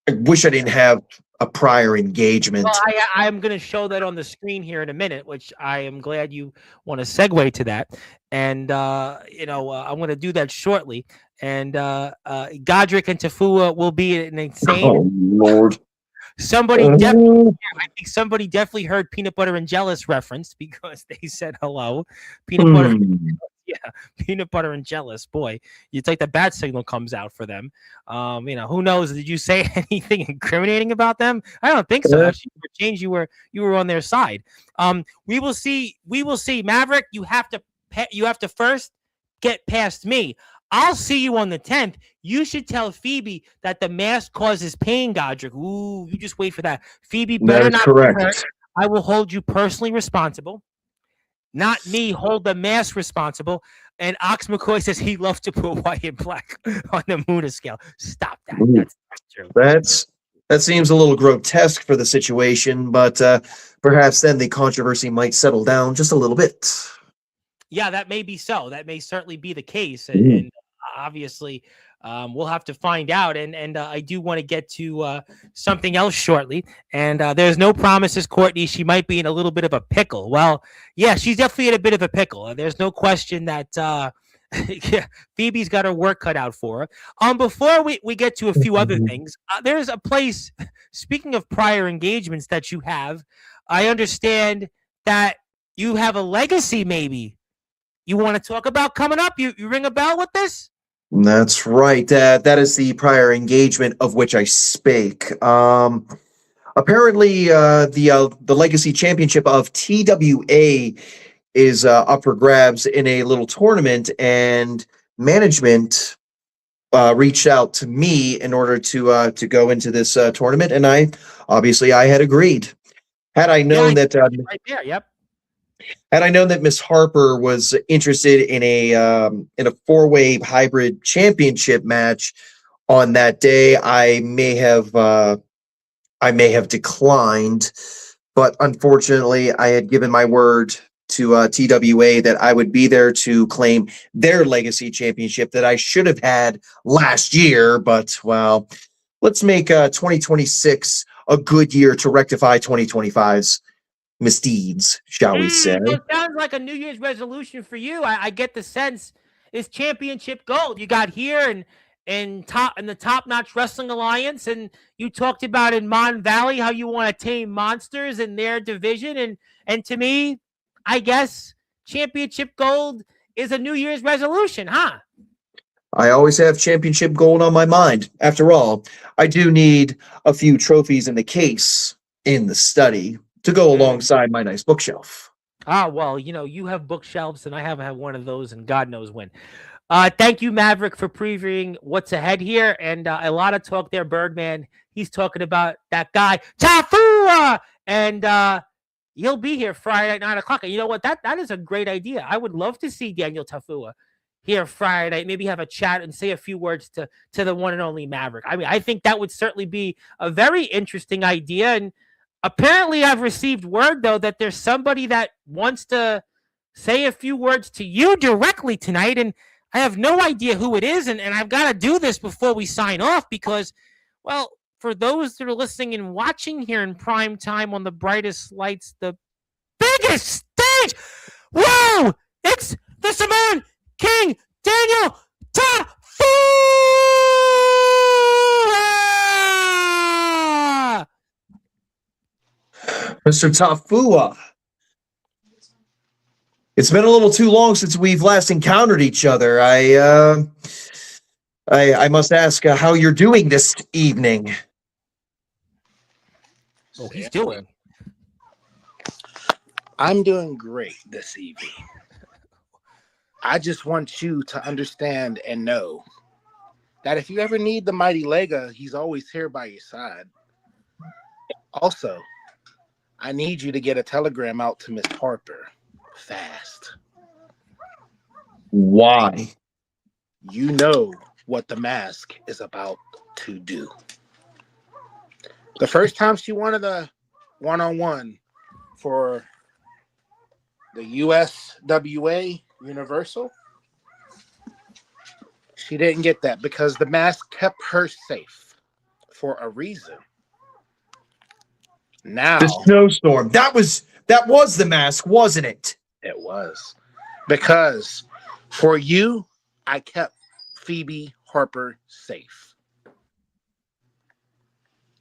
I wish I didn't have a prior engagement. Well, I'm going to show that on the screen here in a minute, which I am glad you want to segue to that. And I'm going to do that shortly. And Godrick and Tafua will be an insane. Oh Lord. Somebody definitely heard Peanut Butter and Jealous reference because they said hello. Peanut Butter, yeah, Peanut Butter and Jealous. Boy, it's like the bat signal comes out for them. Who knows? Did you say anything incriminating about them? I don't think so. Actually, for change, you were on their side. We will see. Maverick, you have to first get past me. I'll see you on the 10th. You should tell Phoebe that the mask causes pain, Godrick. Ooh, you just wait for that. Phoebe better not. Correct. I will hold you personally responsible. Not me hold the mask responsible. And Ox McCoy says he loves to put white and black on the Muda scale. Stop that. Ooh, that's not true. That seems a little grotesque for the situation, but perhaps then the controversy might settle down just a little bit. Yeah, that may be so. That may certainly be the case. And obviously, we'll have to find out. And I do want to get to something else shortly. And there's no promises, Courtney. She might be in a little bit of a pickle. Well, yeah, she's definitely in a bit of a pickle. There's no question that Phoebe's got her work cut out for her. Before we get to a few other things, there's a place, speaking of prior engagements that you have, I understand that you have a legacy maybe you want to talk about coming up. You ring a bell with this? That's right. That is the prior engagement of which I spake. Apparently, the Legacy Championship of TWA is up for grabs in a little tournament, and management reached out to me in order to go into this tournament, and I had agreed. Had I known that, right there, yep. Had I known that Miss Harper was interested in a 4-way hybrid championship match on that day, I may have declined. But unfortunately, I had given my word to TWA that I would be there to claim their legacy championship that I should have had last year. But well, let's make 2026 a good year to rectify 2025's misdeeds, shall we say. It sounds like a New Year's resolution for you. I get the sense it's championship gold. You got here and the top-notch wrestling alliance, and you talked about in Mon Valley how you want to tame monsters in their division, and to me, I guess championship gold is a New Year's resolution, huh? I always have championship gold on my mind. After all, I do need a few trophies in the case in the study to go alongside my nice bookshelf. Ah, well, you have bookshelves, and I haven't had one of those, and God knows when. Thank you, Maverick, for previewing what's ahead here, and a lot of talk there, Birdman. He's talking about that guy, Tafua, and he'll be here Friday at 9 o'clock. And you know what? That is a great idea. I would love to see Daniel Tafua here Friday night, maybe have a chat and say a few words to the one and only Maverick. I mean, I think that would certainly be a very interesting idea. And apparently, I've received word, though, that there's somebody that wants to say a few words to you directly tonight. And I have no idea who it is. And I've got to do this before we sign off because, well, for those that are listening and watching here in prime time on the brightest lights, the biggest stage, whoa, it's the Samoan King, Daniel Tafua! Mr. Tafua, it's been a little too long since we've last encountered each other. I must ask how you're doing this evening. Oh, he's doing. I'm doing great this evening. I just want you to understand and know that if you ever need the mighty Lega, he's always here by your side. Also, I need you to get a telegram out to Miss Harper fast. Why? You know what the mask is about to do. The first time she wanted a one-on-one for the USWA Universal, she didn't get that because the mask kept her safe for a reason. Now, the snowstorm. That was the mask, wasn't it? It was. Because for you, I kept Phoebe Harper safe.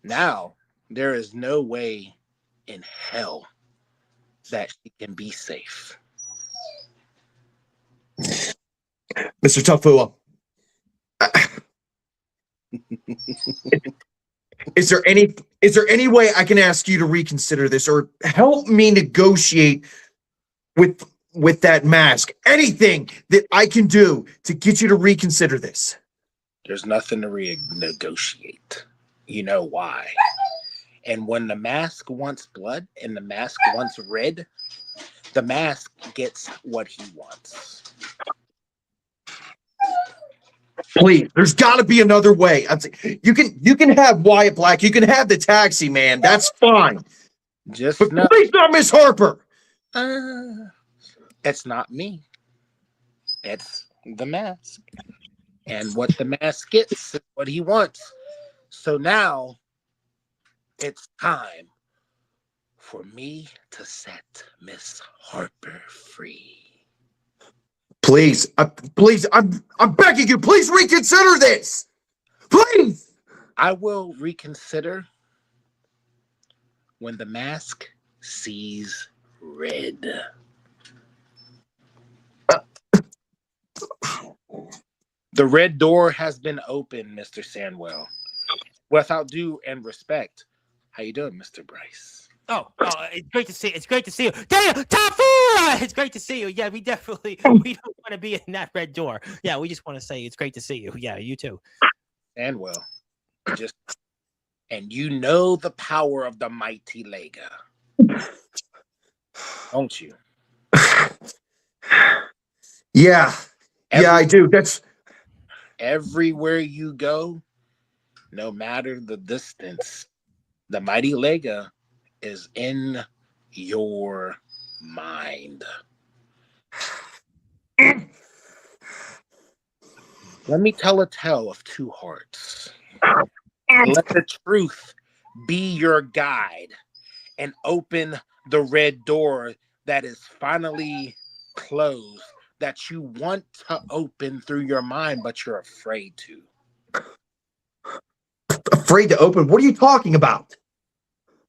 Now, there is no way in hell that she can be safe. Mr. Tafua. Is there any way I can ask you to reconsider this or help me negotiate with that mask? Anything that I can do to get you to reconsider this? There's nothing to renegotiate. You know why? And when the mask wants blood and the mask wants red, the mask gets what he wants. Please, there's got to be another way. You can have Wyatt Black. You can have the Taxi Man. That's fine. Just but know, please not Miss Harper. It's not me. It's the mask. And what the mask gets is what he wants. So now it's time for me to set Miss Harper free. Please, I'm begging you, please reconsider this. Please. I will reconsider when the mask sees red. The red door has been opened, Mr. Sandwell. Without due and respect, how you doing, Mr. Bryce? Oh, it's great to see. It's great to see you, Daniel Tafua. It's great to see you. Yeah, we don't want to be in that red door. Yeah, we just want to say it's great to see you. Yeah, you too. Sandwell, and you know the power of the mighty Lega, don't you? Yeah, I do. That's everywhere you go, no matter the distance, the mighty Lega is in your mind. Let me tell a tale of two hearts. Let the truth be your guide and open the red door that is finally closed, that you want to open through your mind, but you're afraid to. Afraid to open? What are you talking about?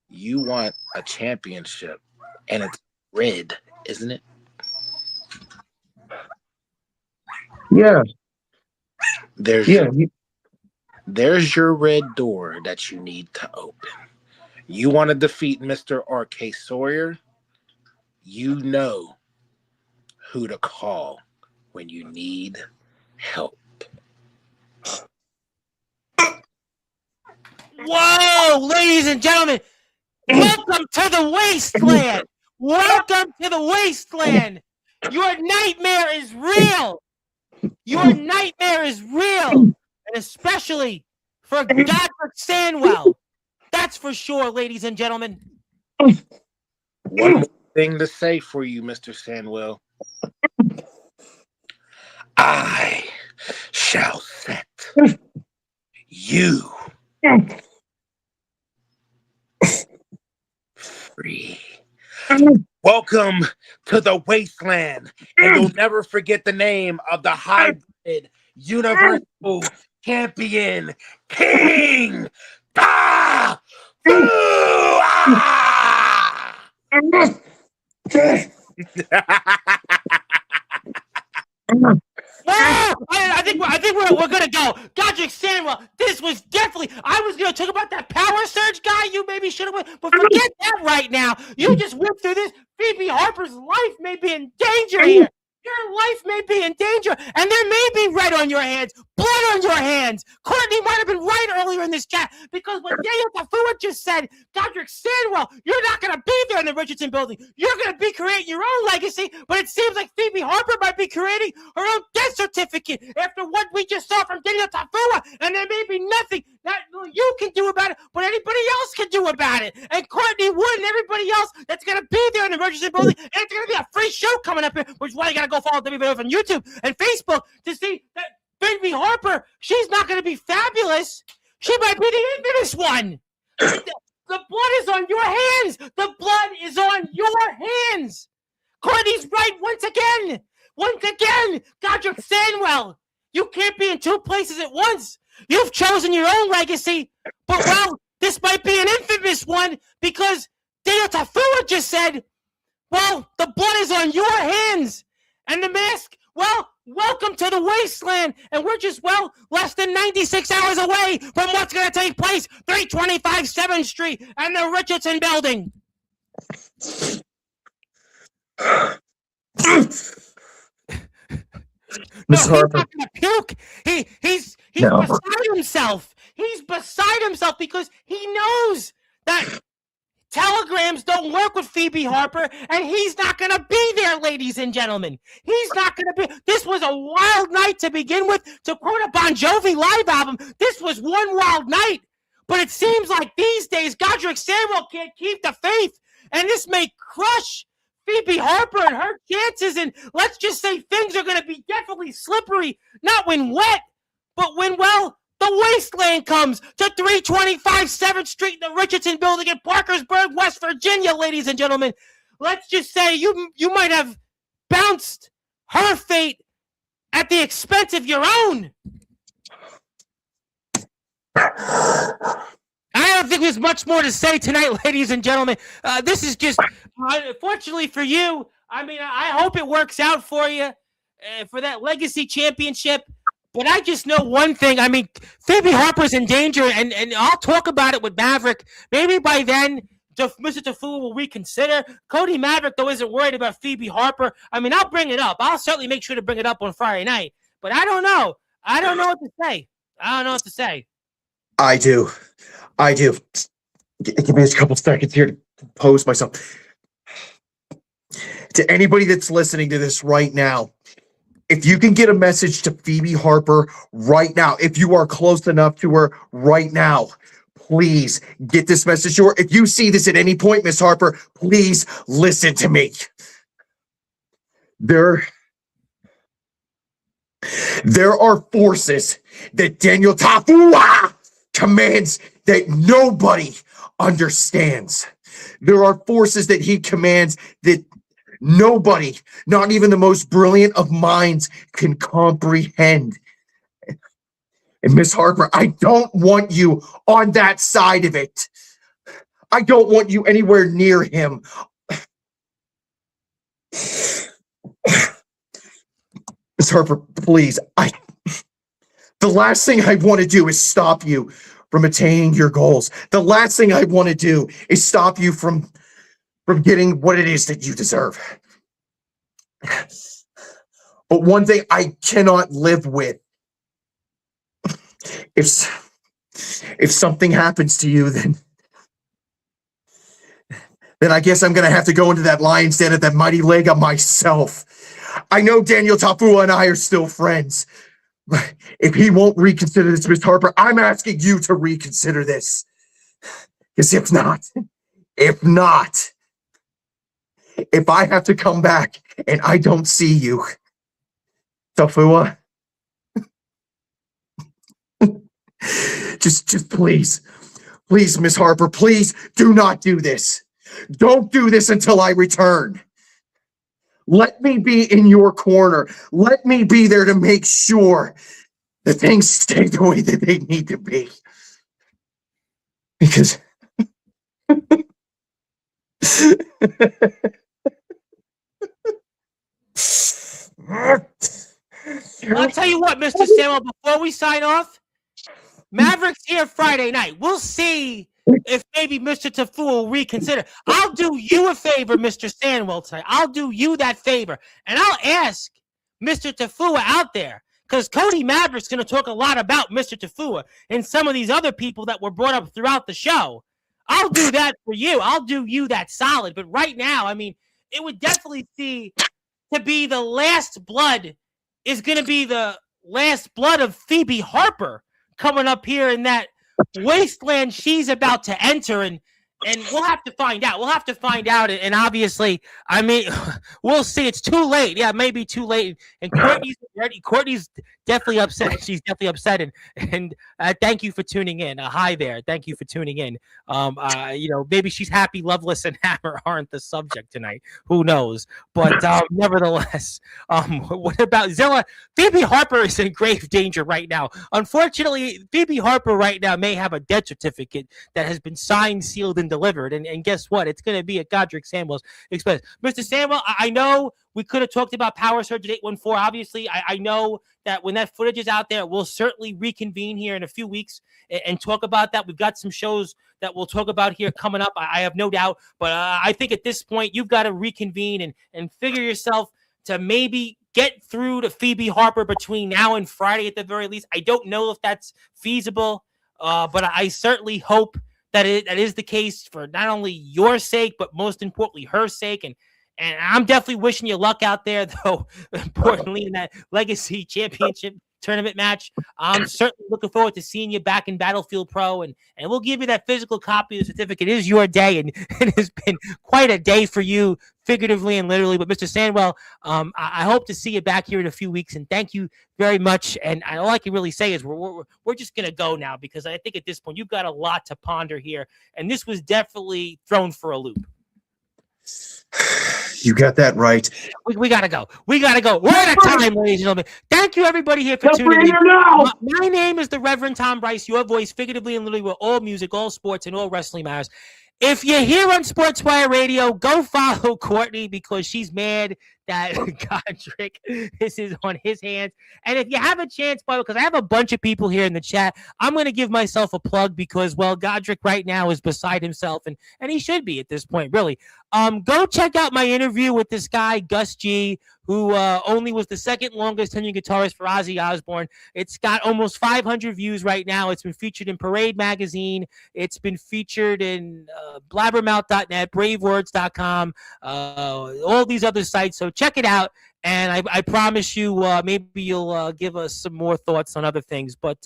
You want a championship, and it's red, isn't it? Yeah. There's Yeah. there's your red door that you need to open. You want to defeat Mr. R.K. Sawyer? You know who to call when you need help. Whoa, ladies and gentlemen, welcome to the wasteland. Welcome to the wasteland. Your nightmare is real. Your nightmare is real. And especially for Godrick Sandwell. That's for sure, ladies and gentlemen. One more thing to say for you, Mr. Sandwell. I shall set you free. Welcome to the wasteland, and you'll never forget the name of the hybrid universal champion, King Da Fu! I think we're gonna go. Godrick Sandwell, this was definitely. I was gonna talk about that power surge guy. You maybe should have went, but forget that right now. You just went through this. Phoebe Harper's life may be in danger here. Your life may be in danger, and there may be red on your hands, blood on your hands. Courtney might have been right earlier in this chat because what Daniel Tafua just said, Godrick Sandwell, you're not going to be there in the Richardson building. You're going to be creating your own legacy, but it seems like Phoebe Harper might be creating her own death certificate after what we just saw from Daniel Tafua, and there may be nothing that you can do about it, but anybody else can do about it. And Courtney Wood and everybody else that's going to be there in the Richardson building, and it's going to be a free show coming up here, which is why you got to go follow WWF on YouTube and Facebook to see that Phoebe Harper, she's not going to be fabulous. She might be the infamous one. The blood is on your hands. The blood is on your hands. Courtney's right once again. Once again, Godrick Sandwell. You can't be in two places at once. You've chosen your own legacy, but well, this might be an infamous one because Daniel Tafua just said, well, the blood is on your hands. And the mask, well, welcome to the wasteland. And we're just, well, less than 96 hours away from what's going to take place, 325 7th Street and the Richardson building. Miss Harper. He's not gonna puke. He's No. beside himself. He's beside himself because he knows that telegrams don't work with Phoebe Harper, and he's not going to be there, ladies and gentlemen. He's not going to be. This was a wild night to begin with. To quote a Bon Jovi live album, this was one wild night. But it seems like these days, Godrick Sandwell can't keep the faith, and this may crush Phoebe Harper and her chances. And let's just say things are going to be definitely slippery, not when wet, but when, well, the wasteland comes to 325 7th Street in the Richardson building in Parkersburg, West Virginia, ladies and gentlemen. Let's just say you might have bounced her fate at the expense of your own. I don't think there's much more to say tonight, ladies and gentlemen. This is just, fortunately for you, I mean, I hope it works out for you for that Legacy Championship. But I just know one thing. I mean, Phoebe Harper's in danger, and I'll talk about it with Maverick. Maybe by then, Mr. Tafua will reconsider. Cody Maverick, though, isn't worried about Phoebe Harper. I mean, I'll bring it up. I'll certainly make sure to bring it up on Friday night. But I don't know. I don't know what to say. I don't know what to say. I do. Give me a couple seconds here to compose myself. To anybody that's listening to this right now, if you can get a message to Phoebe Harper right now, if you are close enough to her right now, please get this message to her. If you see this at any point, Miss Harper, please listen to me. There are forces that Daniel Tafua commands that nobody understands. There are forces that he commands that nobody, not even the most brilliant of minds, can comprehend. And Miss Harper, I don't want you on that side of it. I don't want you anywhere near him. Miss Harper, please, The last thing I want to do is stop you from attaining your goals. The last thing I want to do is stop you from getting what it is that you deserve. But one thing I cannot live with, if something happens to you, then I guess I'm going to have to go into that lion's den at that mighty Lega myself. I know Daniel Tafua and I are still friends. But if he won't reconsider this, Miss Harper, I'm asking you to reconsider this. Because if I have to come back and I don't see you, Tafua, just please, Miss Harper, please do not do this. Don't do this until I return. Let me be in your corner. Let me be there to make sure that things stay the way that they need to be. Because I'll tell you what, Mr. Sandwell, before we sign off, Mavericks here Friday night. We'll see if maybe Mr. Tafua will reconsider. I'll do you a favor, Mr. Sandwell, tonight. I'll do you that favor. And I'll ask Mr. Tafua out there, because Cody Maverick's going to talk a lot about Mr. Tafua and some of these other people that were brought up throughout the show. I'll do that for you. I'll do you that solid. But right now, I mean, it would definitely see to be the last blood is going to be the last blood of Phoebe Harper coming up here in that wasteland she's about to enter, and we'll have to find out. And obviously, I mean, we'll see. It's too late. Yeah, maybe too late. And Courtney's definitely upset. She's definitely upset. And thank you for tuning in. Hi there. Thank you for tuning in. Maybe she's happy Loveless and Hammer aren't the subject tonight. Who knows? But nevertheless, what about Zilla? Phoebe Harper is in grave danger right now. Unfortunately, Phoebe Harper right now may have a death certificate that has been signed, sealed, and delivered. And guess what? It's going to be at Godrick Sandwell's expense. Mr. Sandwell, I know we could have talked about Power Surge at 814. Obviously, I know that when that footage is out there, we'll certainly reconvene here in a few weeks and talk about that. We've got some shows that we'll talk about here coming up. I have no doubt. But I think at this point, you've got to reconvene and figure yourself to maybe get through to Phoebe Harper between now and Friday at the very least. I don't know if that's feasible, but I certainly hope that that is the case for not only your sake, but most importantly, her sake. And I'm definitely wishing you luck out there, though, importantly, in that Legacy Championship tournament match. I'm certainly looking forward to seeing you back in Battlefield Pro, and we'll give you that physical copy of the certificate. It is your day, and it has been quite a day for you, figuratively and literally. But Mr. Sandwell, I hope to see you back here in a few weeks, and thank you very much. And all I can really say is we're just going to go now, because I think at this point you've got a lot to ponder here, and this was definitely thrown for a loop. You got that right. We gotta go. We're out of time, ladies and gentlemen. Thank you, everybody, here for tuning in. My name is the Reverend Tom Bryce, your voice, figuratively and literally, where all music, all sports, and all wrestling matters. If you're here on Sportswire Radio, go follow Courtney, because she's mad that Godrick, this is on his hands. And if you have a chance, because I have a bunch of people here in the chat, I'm going to give myself a plug, because, well, Godrick right now is beside himself, and he should be at this point, really. Go check out my interview with this guy, Gus G., who only was the second longest tenured guitarist for Ozzy Osbourne. It's got almost 500 views right now. It's been featured in Parade Magazine. It's been featured in blabbermouth.net, bravewords.com, all these other sites. So check it out. And I promise you, maybe you'll give us some more thoughts on other things. But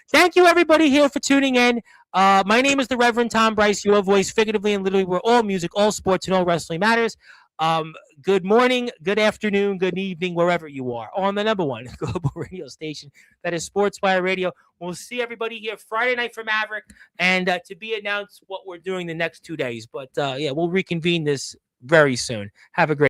thank you, everybody, here for tuning in. My name is the Reverend Tom Bryce, your voice, figuratively and literally, where all music, all sports, and all wrestling matters. Good morning, good afternoon, good evening, wherever you are, on the number one global radio station that is Sportswire Radio. We'll see everybody here Friday night for Maverick, and to be announced what we're doing the next 2 days. But we'll reconvene this very soon. Have a great